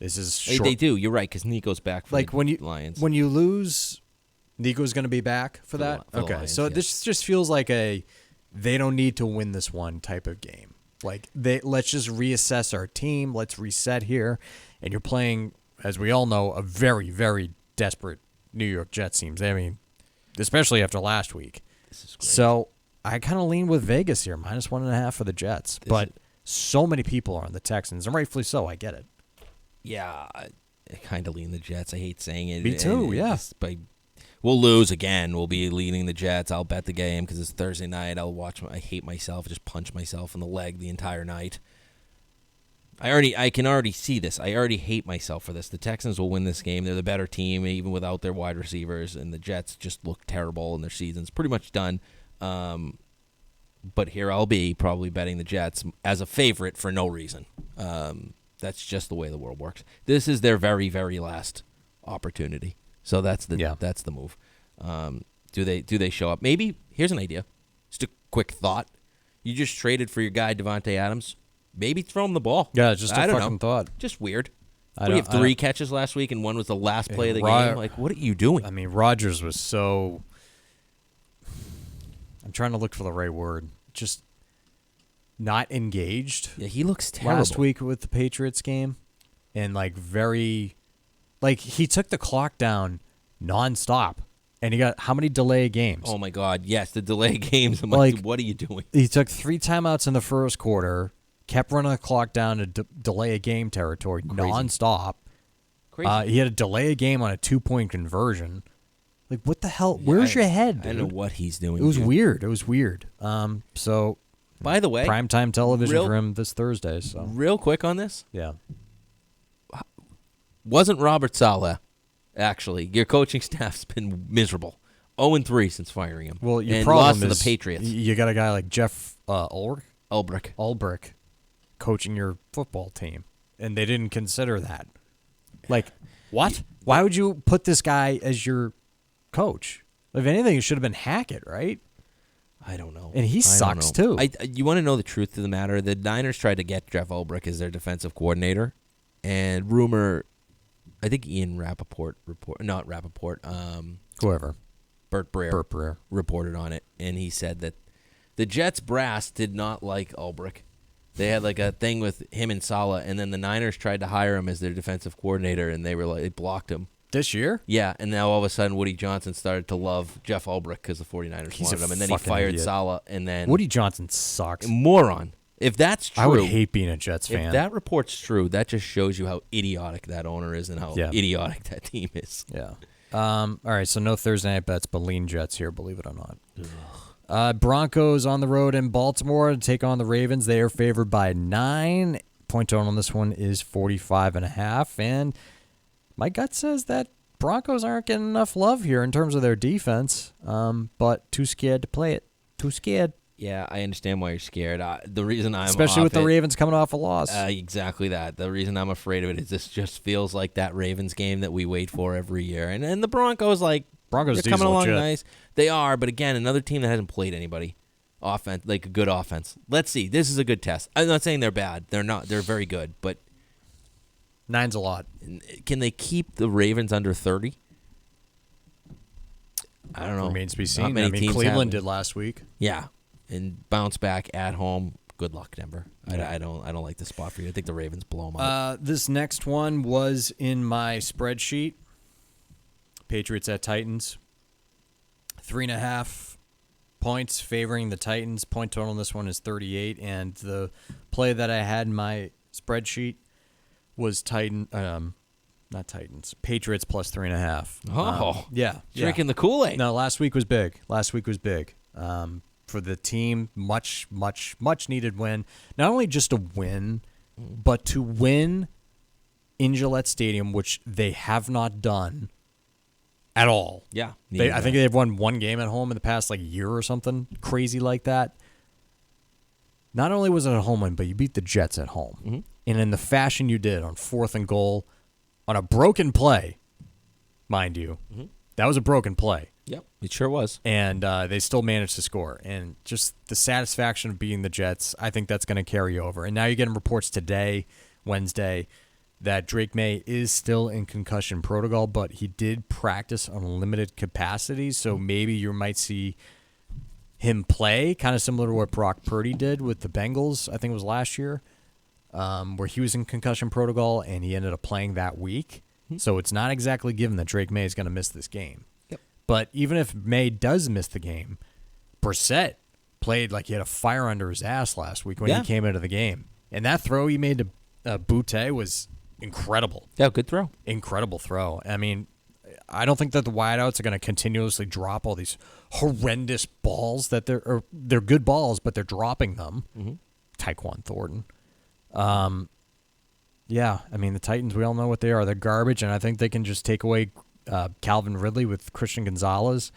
this is short. They do. You're right, because Nico's back for Like, the when you Lions. When you lose, Nico's going to be back for the that? Li- for the Okay, Lions, so yeah. this just feels like they don't need to win this one type of game. Like, let's just reassess our team. Let's reset here. And you're playing, as we all know, a very, very desperate New York Jets team. I mean, especially after last week. This is great. So I kind of lean with Vegas here, -1.5 for the Jets. But so many people are on the Texans, and rightfully so. I get it. Yeah, I kind of lean the Jets. I hate saying it. Me too, yeah. But we'll lose again. We'll be leaning the Jets. I'll bet the game because it's Thursday night. I'll watch. I hate myself. Just punch myself in the leg the entire night. I can already see this. I already hate myself for this. The Texans will win this game. They're the better team, even without their wide receivers, and the Jets just look terrible, and their season's pretty much done. But here I'll be probably betting the Jets as a favorite for no reason. That's just the way the world works. This is their very, very last opportunity. So that's the move. Do they show up? Maybe here's an idea. Just a quick thought. You just traded for your guy Devontae Adams. Maybe throw him the ball. Yeah, just a I don't fucking know. thought. Just weird. I What do you don't- have 3 catches last week, and one was the last play of the game? Like, what are you doing? I mean, Rodgers was so. I'm trying to look for the right word. Just not engaged. Yeah, he looks terrible. Last week with the Patriots game, and he took the clock down nonstop, and he got how many delay games? Oh my God! Yes, the delay games. I'm Like- like, what are you doing? He took 3 timeouts in the first quarter, kept running the clock down to delay a game territory nonstop. Crazy. He had a delay a game on a 2-point conversion. Like, what the hell? Where's your head, dude? I don't know what he's doing. It was dude. weird. So By the way, primetime television real- for him this Thursday. So real quick on this, yeah, wasn't Robert Saleh, actually. Your coaching staff's been miserable. 0-3 since firing him. well, your and problem lost to is the Patriots. You got a guy like Jeff Ulbrich. Ulbrich coaching your football team, and they didn't consider that. Like, what? Why would you put this guy as your coach? If anything, it should have been Hackett, right? I don't know. And he I don't sucks, know. too. You want to know the truth of the matter? The Niners tried to get Jeff Ulbrich as their defensive coordinator, and I think Ian Rappaport Whoever. Burt Breer. Burt Breer. Reported on it, and he said that the Jets brass did not like Ulbrich. They had like a thing with him and Saleh, and then the Niners tried to hire him as their defensive coordinator, and they blocked him. This year? Yeah, and now all of a sudden Woody Johnson started to love Jeff Ulbrich because the 49ers He's wanted a him, and then he fucking fired idiot. Saleh, and then Woody Johnson sucks. moron. If that's true, I would hate being a Jets fan. if that report's true, that just shows you how idiotic that owner is and how idiotic that team is. Yeah. All right, so no Thursday night bets, but lean Jets here, believe it or not. Broncos on the road in Baltimore to take on the Ravens. They are favored by 9. Point total on this one is 45.5, and my gut says that Broncos aren't getting enough love here in terms of their defense, but too scared to play it. Too scared. Yeah, I understand why you're scared. The reason I'm especially with the Ravens coming off a loss. Exactly that. The reason I'm afraid of it is this just feels like that Ravens game that we wait for every year. And the Broncos, they're coming along nice. They are, but again, another team that hasn't played anybody. Offense, like a good offense. Let's see. This is a good test. I'm not saying they're bad. They're not. They're very good, but 9's a lot. Can they keep the Ravens under 30? I don't know. Remains to be seen. I mean, Cleveland did last week. Yeah, and bounce back at home. Good luck, Denver. Yeah. I don't like this spot for you. I think the Ravens blow them out. This next one was in my spreadsheet. Patriots at Titans. 3.5 points favoring the Titans. Point total in this one is 38, and the play that I had in my spreadsheet was not Titans. Patriots plus 3.5. Oh, yeah, drinking the Kool-Aid. No, last week was big. For the team, much needed win. Not only just a win, but to win in Gillette Stadium, which they have not done at all. Yeah, I think they've won one game at home in the past year or something crazy like that. Not only was it a home win, but you beat the Jets at home. Mm-hmm. And in the fashion you did on 4th and goal, on a broken play, mind you. Mm-hmm. That was a broken play. Yep, it sure was. And they still managed to score. And just the satisfaction of beating the Jets, I think that's going to carry over. And now you're getting reports today, Wednesday, that Drake May is still in concussion protocol, but he did practice on a limited capacity, so maybe you might see him play, kind of similar to what Brock Purdy did with the Bengals, I think it was last year, where he was in concussion protocol, and he ended up playing that week. So it's not exactly given that Drake May is going to miss this game. Yep. But even if May does miss the game, Brissett played like he had a fire under his ass last week when he came into the game. And that throw he made to Boutte was incredible. Yeah, good throw. Incredible throw. I mean, I don't think that the wideouts are going to continuously drop all these horrendous balls that they're good balls, but they're dropping them. Mm-hmm. Tyquan Thornton. Yeah, I mean, the Titans, we all know what they are. They're garbage, and I think they can just take away Calvin Ridley with Christian Gonzalez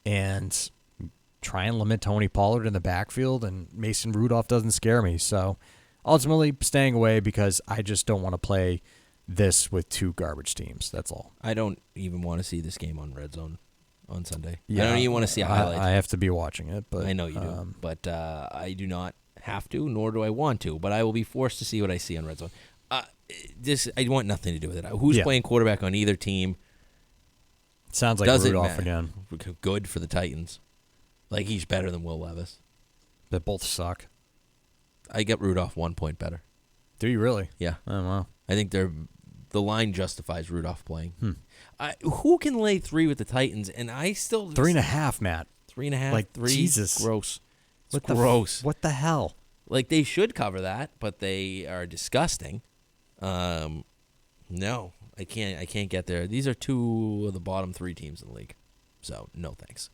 and try and limit Tony Pollard in the backfield, and Mason Rudolph doesn't scare me. So ultimately staying away because I just don't want to play this with two garbage teams. That's all. I don't even want to see this game on Red Zone on Sunday. Yeah, I don't even want to see a highlight. I have to be watching it. But I know you do. But I do not have to, nor do I want to. But I will be forced to see what I see on Red Zone. I want nothing to do with it. Who's playing quarterback on either team? Sounds like Rudolph again. Good for the Titans. Like, he's better than Will Levis. They both suck. I get Rudolph 1 point better. Do you really? Yeah. Oh, wow. I think the line justifies Rudolph playing. Who can lay 3 with the Titans? And I still... 3.5, Matt. 3.5? Like, 3? Jesus. Gross. It's gross. What the hell? Like, they should cover that, but they are disgusting. No, I can't get there. These are 2 of the bottom 3 teams in the league. So, no thanks.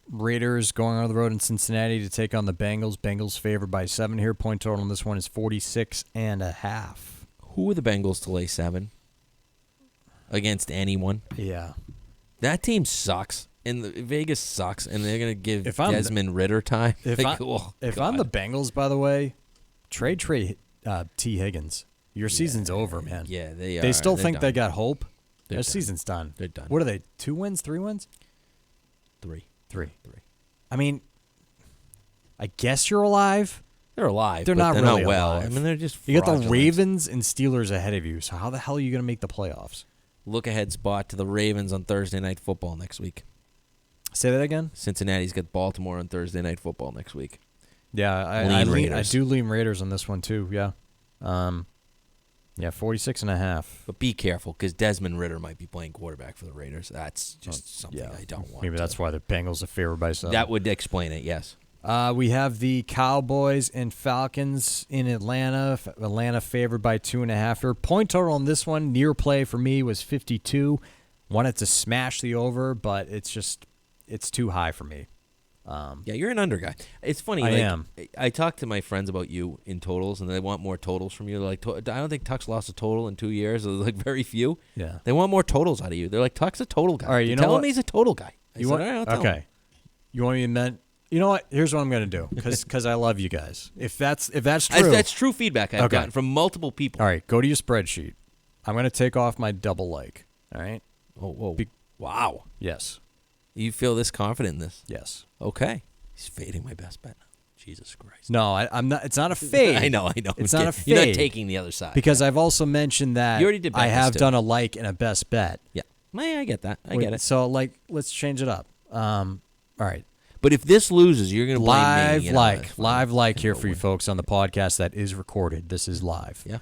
Raiders going on the road in Cincinnati to take on the Bengals. Bengals favored by 7 here. Point total on this one is 46.5. Who are the Bengals to lay 7 against anyone? Yeah. That team sucks. And Vegas sucks, and they're going to give Desmond Ridder time. If I'm the Bengals, by the way, trade T. Higgins. Your season's over, man. Yeah, they are. They still think done. they got hope. Their done. season's done. They're done. What are they, 2 wins, 3 wins? 3. I mean, I guess you're alive. They're alive. They're but not they're really not well. alive. I mean, they're just You got fraudulent. the Ravens and Steelers ahead of you, so how the hell are you going to make the playoffs? Look-ahead spot to the Ravens on Thursday Night Football next week. Say that again? Cincinnati's got Baltimore on Thursday Night Football next week. Yeah, I do lean Raiders on this one too. Yeah, 46.5. But be careful because Desmond Ridder might be playing quarterback for the Raiders. That's just something I don't want. Maybe that's why the Bengals are favored by 7. That would explain it. Yes. We have the Cowboys and Falcons in Atlanta. Atlanta favored by 2.5. Point total on this one, near play for me, was 52. Wanted to smash the over, but it's too high for me. Yeah, you're an under guy. It's funny. I am. I talk to my friends about you in totals, and they want more totals from you. They're like, I don't think Tuck's lost a total in 2 years. There's like very few. Yeah. They want more totals out of you. They're like, Tuck's a total guy. All right, you know tell what? him he's a total guy. You want? All right, I'll tell him. Okay. You want me to meant? You know what? Here's what I'm gonna do, because I love you guys. If that's true, That's true feedback I've gotten from multiple people. All right, go to your spreadsheet. I'm gonna take off my double like. All right. Oh, whoa. Wow. Yes. You feel this confident in this? Yes. Okay. He's fading my best bet now. Jesus Christ. No, I'm not. It's not a fade. I know. It's not a fade. You're not taking the other side. Because I've also mentioned that You already did bet I have this, too. done a like and a best bet. Yeah. I get that. I get it. So, like, let's change it up. All right. But if this loses, you're going to blame me. Live like here for you folks on the podcast that is recorded. This is live. Yeah.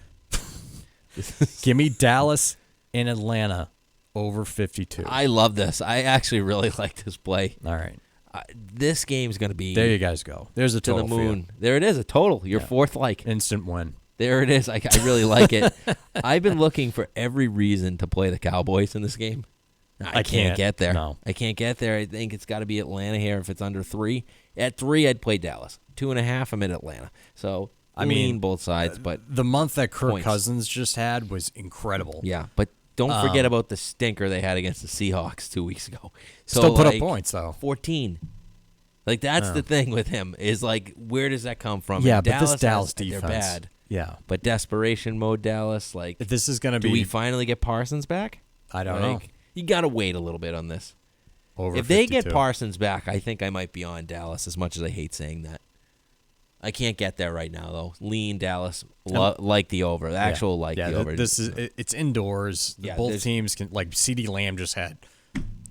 Give me Dallas and Atlanta over 52. I love this. I actually really like this play. All right. This game's going to be There you guys go. There's a to total the for you. moon. There it is, a total. Your fourth like. Instant win. There it is. I really like it. I've been looking for every reason to play the Cowboys in this game. I can't get there. No. I can't get there. I think it's got to be Atlanta here if it's under 3. At 3, I'd play Dallas. 2.5, I'm in Atlanta. So, I mean, both sides. But the month that Kirk points. Cousins just had was incredible. Yeah, but don't forget about the stinker they had against the Seahawks 2 weeks ago. So, Still put up points, though. 14. Like, that's the thing with him is, like, where does that come from? Yeah, And but this Dallas they're defense. bad. Yeah. But desperation mode Dallas, like, If this is going to do be... we finally get Parsons back? I don't know. You got to wait a little bit on this. Over If they 52. get Parsons back, I think I might be on Dallas as much as I hate saying that. I can't get there right now, though. Lean Dallas, like the over. The actual the over. This is it's indoors. Yeah, Both teams can, like, CeeDee Lamb just had,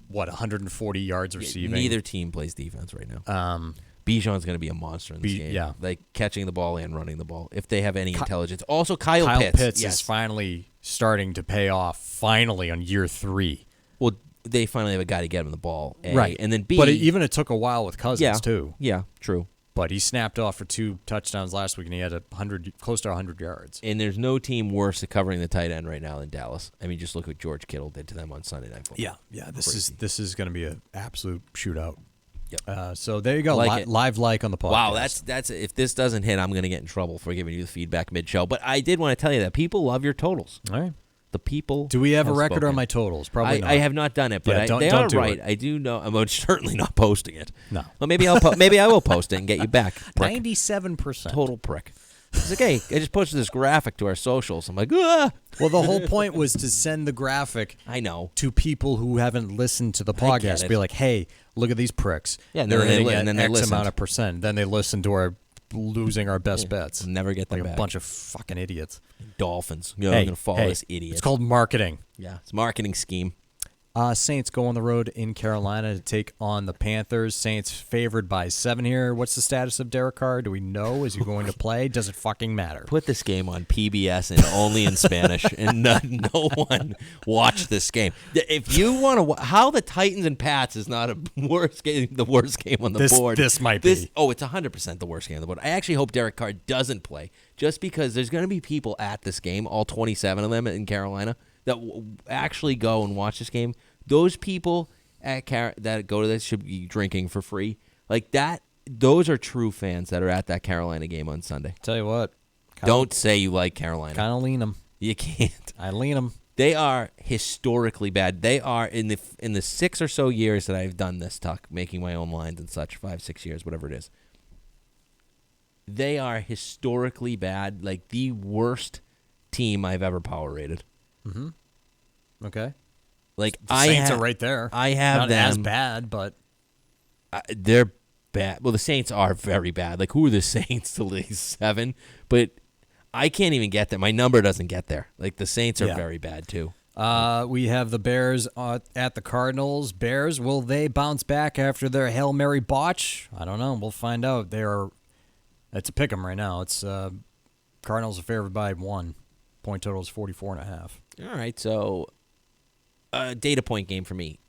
140 yards receiving. Neither team plays defense right now. Bijan's going to be a monster in this game. Yeah. Like catching the ball and running the ball, if they have any intelligence. Also, Kyle Pitts yes. is finally starting to pay off, finally, on year 3. Well, they finally have a guy to get him the ball. A, Right. And then B. But it took a while with Cousins, too. Yeah, true. But he snapped off for 2 touchdowns last week, and he had close to 100 yards. And there's no team worse at covering the tight end right now than Dallas. I mean, just look what George Kittle did to them on Sunday Night Football. Yeah. This is going to be an absolute shootout. Yep. So there you go. Like live like on the podcast. Wow, that's if this doesn't hit, I'm going to get in trouble for giving you the feedback mid-show. But I did want to tell you that people love your totals. All right. The people. Do we have a record spoken. on my totals? Probably not. I have not done it, but they don't are do right. it. I do know. I'm certainly not posting it. No. Well, maybe I will post it and get you back. Prick. 97%. Total prick. It's like, hey, I just posted this graphic to our socials. I'm like, ah. Well, the whole point was to send the graphic I know. to people who haven't listened to the I get podcast. it. Be like, hey, look at these pricks. Yeah, and they're then they hitting li- at and then they X listened. amount of percent. Then they listen to our losing our best bets. Never get them like back. a bunch of fucking idiots. Dolphins. I'm Hey, going to follow this idiot. It's called marketing. Yeah, it's a marketing scheme. Saints go on the road in Carolina to take on the Panthers. Saints favored by 7 here. What's the status of Derek Carr? Do we know? Is he going to play? Does it fucking matter? Put this game on PBS and only in Spanish, and no one watch this game. If you want to, how the Titans and Pats is not the worst game on the board. This might be. Oh, it's 100% the worst game on the board. I actually hope Derek Carr doesn't play, just because there's going to be people at this game, all 27 of them in Carolina, that actually go and watch this game. Those people that go to this should be drinking for free. Like that, those are true fans that are at that Carolina game on Sunday. Tell you what. Don't say you like Carolina. Kind of lean them. You can't. I lean them. They are historically bad. They are in the 6 or so years that I've done this, Tuck, making my own lines and such, 5-6 years, whatever it is. They are historically bad, like the worst team I've ever power rated. Mm-hmm. Okay. Like The Saints are right there. I have Not them as bad, but they're bad. Well, the Saints are very bad. Like, who are the Saints to lose 7? But I can't even get there. My number doesn't get there. Like, the Saints are very bad too. we have the Bears at the Cardinals. Bears, will they bounce back after their Hail Mary botch? I don't know. We'll find out. It's a pick 'em right now. It's Cardinals are favored by 1. Point total is 44.5. All right, so data point game for me.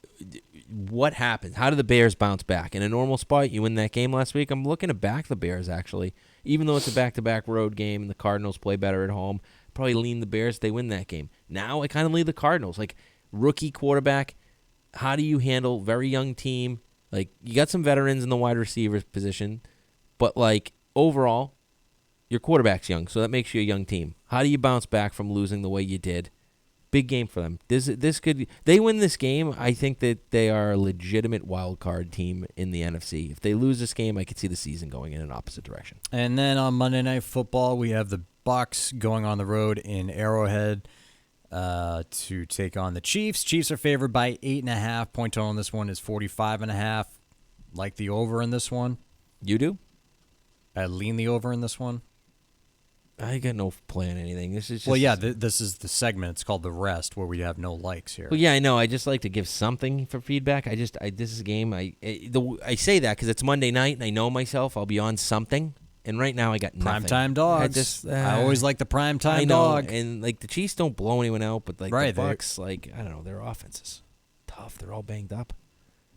What happened? How did the Bears bounce back? In a normal spot, you win that game last week. I'm looking to back the Bears, actually. Even though it's a back-to-back road game and the Cardinals play better at home, probably lean the Bears. They win that game. Now I kind of lean the Cardinals. Like, rookie quarterback, how do you handle very young team? Like, you got some veterans in the wide receiver position, but, like, overall, your quarterback's young, so that makes you a young team. How do you bounce back from losing the way you did? Big game for them. This could they win this game, I think that they are a legitimate wild card team in the NFC. If they lose this game, I could see the season going in an opposite direction. And then on Monday Night Football, we have the Bucs going on the road in Arrowhead to take on the Chiefs. Chiefs are favored by 8.5. Point total on this one is 45.5. Like the over in this one. You do? I lean the over in this one. I got no play on anything. This is just, well, yeah, this is the segment. It's called The Rest, where we have no likes here. Well, yeah, I know. I just like to give something for feedback. This is a game. I say that because it's Monday night, and I know myself. I'll be on something, and right now I got nothing. Primetime dogs. I always like the primetime dog. And like the Chiefs don't blow anyone out, but like right, the Bucs, like I don't know, their offense is tough. They're all banged up.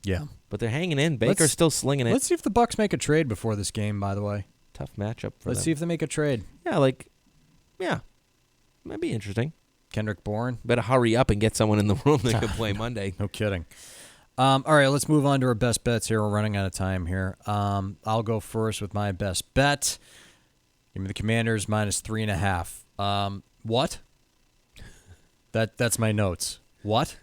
Yeah, but they're hanging in. Baker's still slinging it. Let's see if the Bucs make a trade before this game. By the way, tough matchup for them. Let's see if they make a trade. Yeah, might be interesting. Kendrick Bourne. Better hurry up and get someone in the room that can play Monday. No kidding. All right, let's move on to our best bets here. We're running out of time here. I'll go first with my best bet. Give me the Commanders minus 3.5. What? That's my notes. What?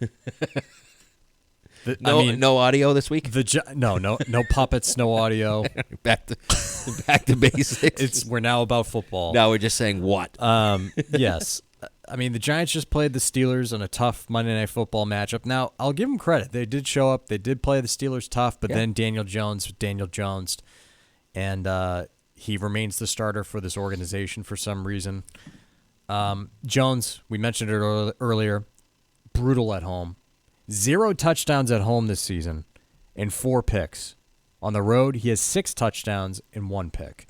No audio this week. No puppets, no audio. back to basics. We're now about football. Now we're just saying what. Yes. I mean, the Giants just played the Steelers in a tough Monday Night Football matchup. Now, I'll give them credit. They did show up. They did play the Steelers tough, but then Daniel Jones, and he remains the starter for this organization for some reason. Jones, we mentioned it earlier, brutal at home. 0 touchdowns at home this season and 4 picks. On the road, he has 6 touchdowns and 1 pick.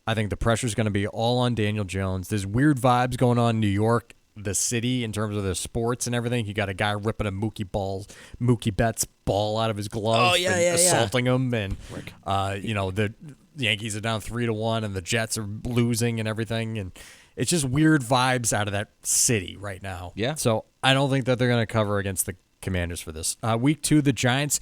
I think the pressure's going to be all on Daniel Jones. There's weird vibes going on in New York, the city, in terms of the sports and everything. You got a guy ripping a Mookie Betts ball out of his glove assaulting him. And, the Yankees are down 3-1 and the Jets are losing and everything. And it's just weird vibes out of that city right now. Yeah. So I don't think that they're going to cover against the Commanders for this. Week 2, the Giants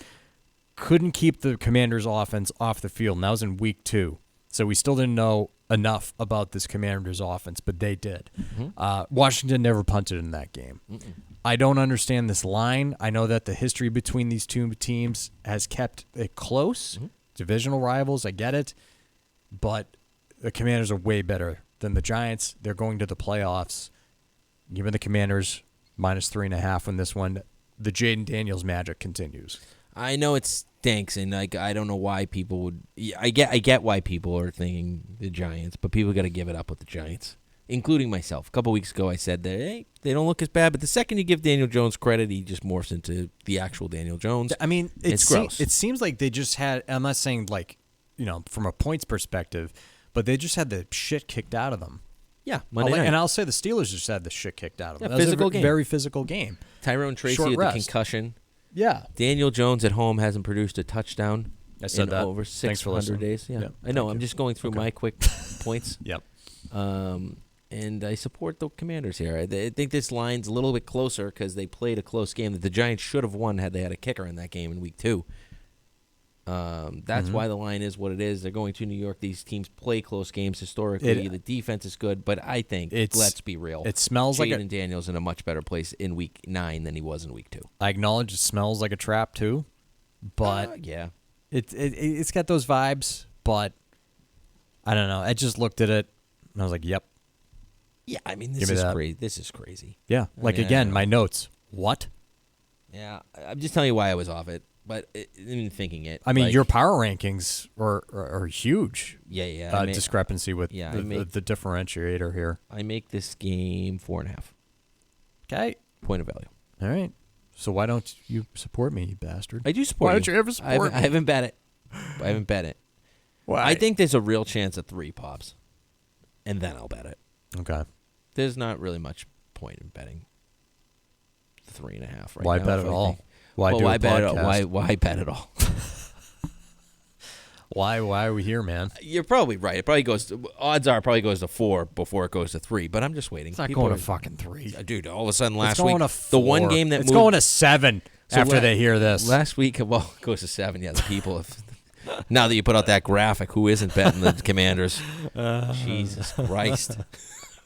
couldn't keep the Commanders' offense off the field, and that was in week 2. So we still didn't know enough about this Commanders' offense, but they did. Mm-hmm. Washington never punted in that game. Mm-mm. I don't understand this line. I know that the history between these two teams has kept it close. Mm-hmm. Divisional rivals, I get it. But the Commanders are way better than the Giants. They're going to the playoffs. Given the Commanders minus 3.5 in this one, the Jaden Daniels magic continues. I know it stinks, and I don't know why people would. I get why people are thinking the Giants, but people got to give it up with the Giants, including myself. A couple weeks ago, I said that they don't look as bad, but the second you give Daniel Jones credit, he just morphs into the actual Daniel Jones. I mean, it's gross. It seems like they just had. I'm not saying from a points perspective, but they just had the shit kicked out of them. Yeah, Monday night. And I'll say the Steelers just had the shit kicked out of them. Yeah, physical game. Very physical game. Tyrone Tracy with the concussion. Yeah. Daniel Jones at home hasn't produced a touchdown in over 600 days. Yeah. I know. I'm just going through my quick points. Yep. And I support the Commanders here. I think this line's a little bit closer because they played a close game that the Giants should have won had they had a kicker in that game in week 2. That's why the line is what it is. They're going to New York. These teams play close games historically. The defense is good, but I think, let's be real, it smells like Jaden Daniels in a much better place in week 9 than he was in week 2. I acknowledge it smells like a trap too, but yeah, it's got those vibes. But I don't know. I just looked at it and I was like, "Yep." Yeah, I mean, this is crazy. This is crazy. Yeah, again, my notes. What? Yeah, I'm just telling you why I was off it. But in thinking it, I mean, your power rankings are huge. Yeah. Discrepancy with the differentiator here. I make this game 4.5. Okay. Point of value. All right. So why don't you support me, you bastard? I do support you. Why don't you ever support me? I haven't bet it. Why? I think there's a real chance at 3 pops, and then I'll bet it. Okay. There's not really much point in betting 3.5 right now. Why bet at all? Why bet at all? Why bet at all? Why are we here, man? You're probably right. It probably odds are it probably goes to 4 before it goes to 3, but I'm just waiting. It's not going to fucking 3. Dude, all of a sudden last week, the 4. The one game that it's going to 7. after they hear this. Last week, well, it goes to 7. Yeah, the people have. Now that you put out that graphic, who isn't betting the Commanders? Jesus Christ.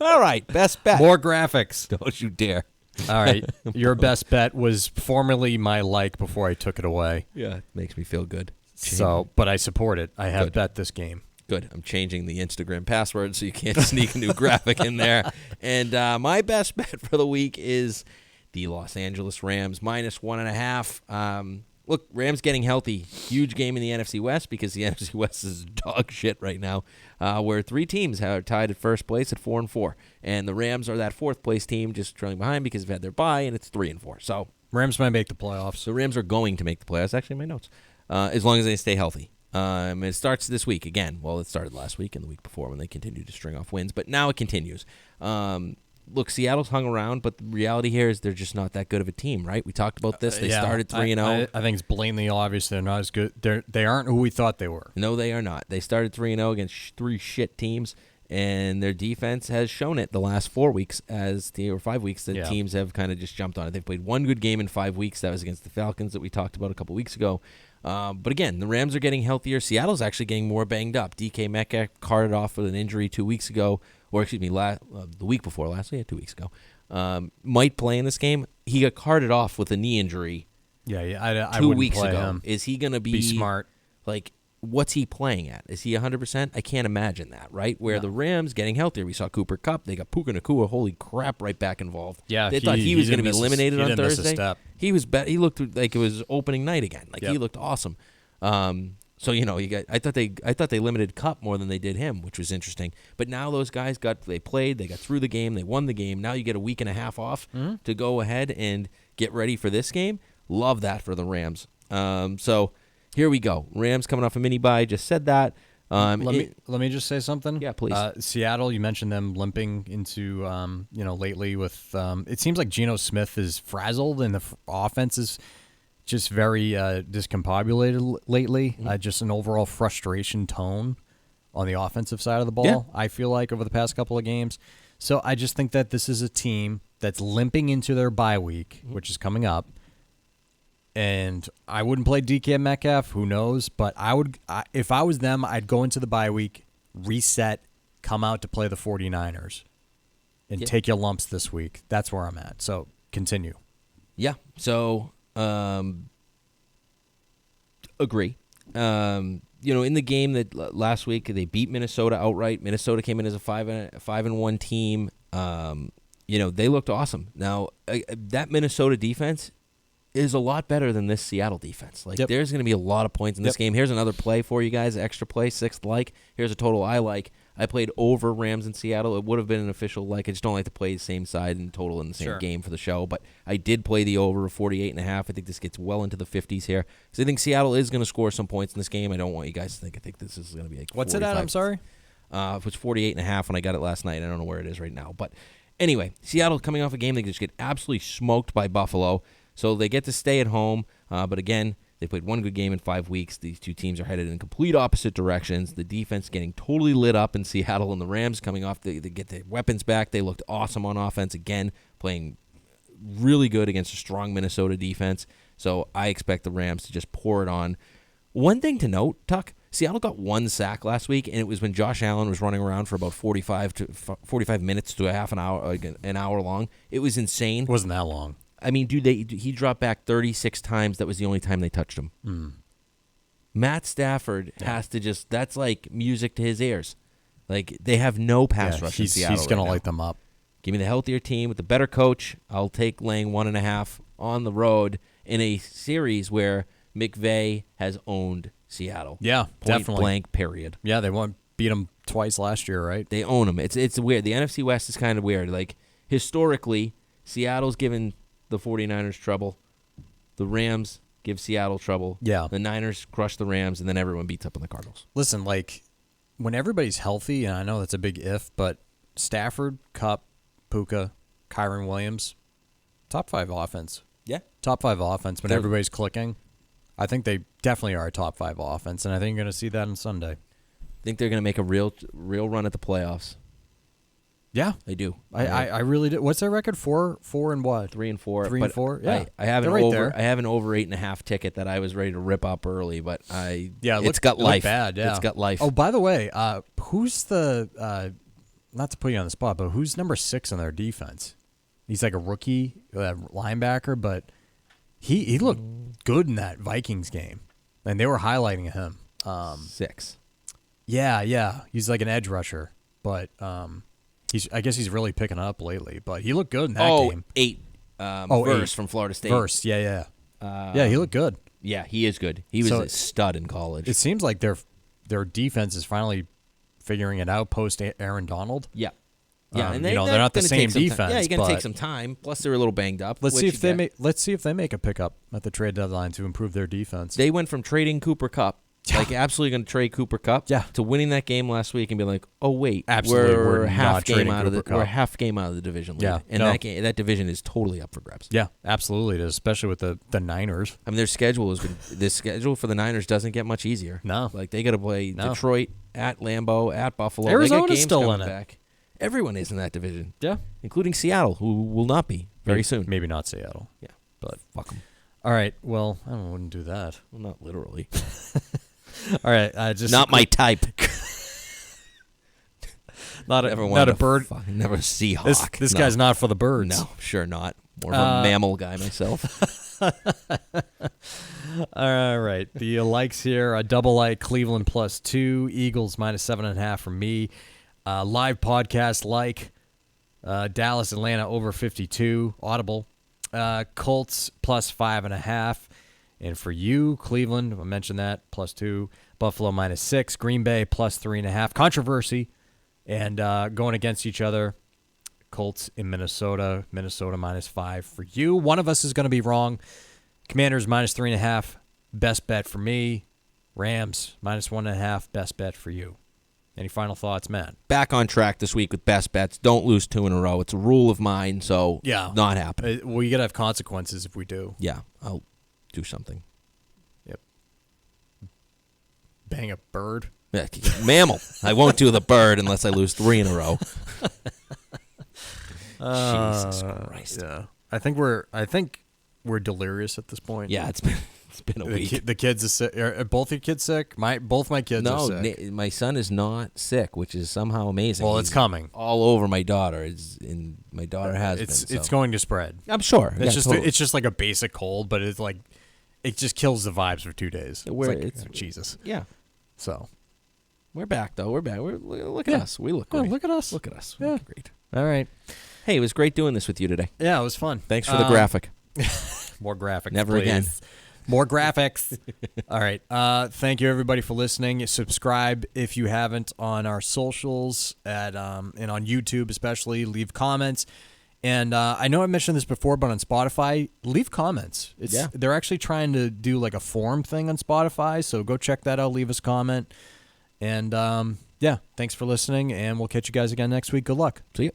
All right, best bet. More graphics. Don't you dare. All right, your best bet was formerly my like before I took it away. Yeah, it makes me feel good. So, but I support it. I have Good. bet this game. Good. I'm changing the Instagram password so you can't sneak a new graphic in there. And my best bet for the week is the Los Angeles Rams -1.5. Look, Rams getting healthy. Huge game in the NFC West because the NFC West is dog shit right now, where 3 teams are tied at first place at 4-4. And the Rams are that 4th place team just trailing behind because they've had their bye, and it's 3-4. So Rams might make the playoffs. the Rams are going to make the playoffs. Actually, in my notes. As long as they stay healthy. It starts this week again. Well, it started last week and the week before when they continued to string off wins, but now it continues. Look, Seattle's hung around, but the reality here is they're just not that good of a team, right? We talked about this. They started 3-0. I think it's blatantly obvious they're not as good. They aren't who we thought they were. No, they are not. They started 3-0 against 3 shit teams, and their defense has shown it the last 4 weeks or 5 weeks that teams have kind of just jumped on it. They've played 1 good game in 5 weeks. That was against the Falcons that we talked about a couple weeks ago. But again, the Rams are getting healthier. Seattle's actually getting more banged up. DK Metcalf carted off with an injury 2 weeks ago, or excuse me, the week before last. Yeah, 2 weeks ago. Might play in this game. He got carted off with a knee injury. I 2 wouldn't weeks play ago. him. Is he going to Be smart. Like, what's he playing at? Is he 100%? I can't imagine that, right? Where the Rams getting healthier. We saw Cooper Kupp. They got Puka Nacua. Holy crap, right back involved. Yeah, they thought he was going to be eliminated on Thursday. Thursday. He was he looked like it was opening night again. Like he looked awesome. So I thought they limited Kupp more than they did him, which was interesting. But now those guys they got through the game, they won the game. Now you get a week and a half off to go ahead and get ready for this game. Love that for the Rams. So here we go. Rams coming off a mini bye. Just said that. Let me just say something. Yeah, please. Seattle, you mentioned them limping into lately with. It seems like Geno Smith is frazzled and the offense is just very discombobulated lately. Just an overall frustration tone on the offensive side of the ball, Yeah. I feel like, over the past couple of games. So I just think that this is a team that's limping into their bye week, which is coming up. And I wouldn't play DK Metcalf. Who knows? But if I was them, I'd go into the bye week, reset, come out to play the 49ers, and take your lumps this week. That's where I'm at. So continue. Yeah. So agree. In the game that last week they beat Minnesota outright. Minnesota came in as a 5-1 team. They looked awesome. Now that Minnesota defense is a lot better than this Seattle defense. There's going to be a lot of points in this game. Here's another play for you guys, extra play, 6th like. Here's a total I like. I played over Rams in Seattle. It would have been an official like. I just don't like to play the same side and total in the same game for the show. But I did play the over of 48.5. I think this gets well into the 50s here. Because I think Seattle is going to score some points in this game. I don't want you guys to think. I think this is going to be like What's it at? I'm sorry? It was 48.5 when I got it last night. I don't know where it is right now. But anyway, Seattle coming off a game, they just get absolutely smoked by Buffalo. So they get to stay at home. But again, they played 1 good game in 5 weeks. These two teams are headed in complete opposite directions. The defense getting totally lit up in Seattle, and the Rams coming off. They get their weapons back. They looked awesome on offense again, playing really good against a strong Minnesota defense. So I expect the Rams to just pour it on. One thing to note, Tuck, Seattle got 1 sack last week, and it was when Josh Allen was running around for about 45 minutes to a half an hour, an hour long. It was insane. It wasn't that long. I mean, dude, he dropped back 36 times. That was the only time they touched him. Matt Stafford has to that's like music to his ears. Like, they have no pass rush in Seattle. He's going to light light them up. Give me the healthier team with the better coach. I'll take laying 1.5 on the road in a series where McVay has owned Seattle. Yeah, Point definitely. blank, period. Yeah, they beat them twice last year, right? They own them. It's weird. The NFC West is kind of weird. Like, historically, Seattle's given the 49ers trouble. The Rams give Seattle trouble. Yeah. The Niners crush the Rams, and then everyone beats up on the Cardinals. Listen, when everybody's healthy, and I know that's a big if, but Stafford, Kupp, Puka, Kyron Williams, top 5 offense. Yeah. Top 5 offense when everybody's clicking. I think they definitely are a top 5 offense, and I think you're going to see that on Sunday. Think they're going to make a real run at the playoffs. Yeah, I do. I really do. What's their record? 4 and what? 3 and 4. 3 and 4. Yeah, I have they're an right over. there. I have an over 8.5 ticket that I was ready to rip up early, but it's got life. Bad, yeah. It's got life. Oh, by the way, who's the not to put you on the spot, but who's number 6 on their defense? He's like a rookie linebacker, but he looked good in that Vikings game, and they were highlighting him. 6. Yeah, he's like an edge rusher, but I guess he's really picking up lately. But he looked good in that game. 8. Verse from Florida State. Verse, yeah. Yeah, he looked good. Yeah, he is good. He was a stud in college. It seems like their defense is finally figuring it out post Aaron Donald. Yeah. And they're not the same defense. Yeah, you're going to take some time. Plus, they're a little banged up. Let's see if they make a pickup at the trade deadline to improve their defense. They went from trading Cooper Kupp, like absolutely going to trade Cooper Kupp, to winning that game last week and be like, oh wait, absolutely, we're half game out of the division lead. And that division is totally up for grabs. Yeah, absolutely, it is, especially with the Niners. I mean, their schedule for the Niners doesn't get much easier. No, like they got to play Detroit at Lambeau at Buffalo. Arizona's still in it. Back. Everyone is in that division. Yeah, including Seattle, who will not be very soon. Maybe not Seattle. Yeah, but fuck them. All right. Well, I wouldn't do that. Well, not literally. All right. Just not my type. not a bird. Never a Seahawk. This guy's not for the birds. No, sure not. More of a mammal guy myself. All right. The likes here: a double like Cleveland +2, Eagles -7.5 from me. Live podcast Dallas, Atlanta over 52, Audible. Colts +5.5. And for you, Cleveland, I mentioned that, +2. Buffalo -6. Green Bay +3.5. Controversy. And going against each other, Colts in Minnesota. Minnesota -5 for you. One of us is going to be wrong. Commanders -3.5. Best bet for me. Rams -1.5. Best bet for you. Any final thoughts, Matt? Back on track this week with best bets. Don't lose 2 in a row. It's a rule of mine, so not happening. We got to have consequences if we do. Yeah, I'll do something. Yep. Bang a bird? Yeah, mammal. I won't do the bird unless I lose 3 in a row. Jesus Christ. Yeah. I think we're delirious at this point. Yeah, it's been a week. The kids are sick. Are both your kids sick? Both my kids are sick. No, my son is not sick, which is somehow amazing. Well, it's coming. All over my daughter. My daughter has been. It's going to spread. I'm sure. It's just like a basic cold, but it's like it just kills the vibes for 2 days. Jesus. Yeah. So we're back though. We're back. Look at us. We look great. Look at us. Look at us. Yeah. We look great. All right. Hey, it was great doing this with you today. Yeah, it was fun. Thanks for the graphic. More graphics. Never please. again. More graphics. All right. Thank you, everybody, for listening. Subscribe if you haven't on our socials and on YouTube especially. Leave comments. And I know I mentioned this before, but on Spotify, leave comments. They're actually trying to do like a forum thing on Spotify, so go check that out. Leave us a comment. And, thanks for listening, and we'll catch you guys again next week. Good luck. See you.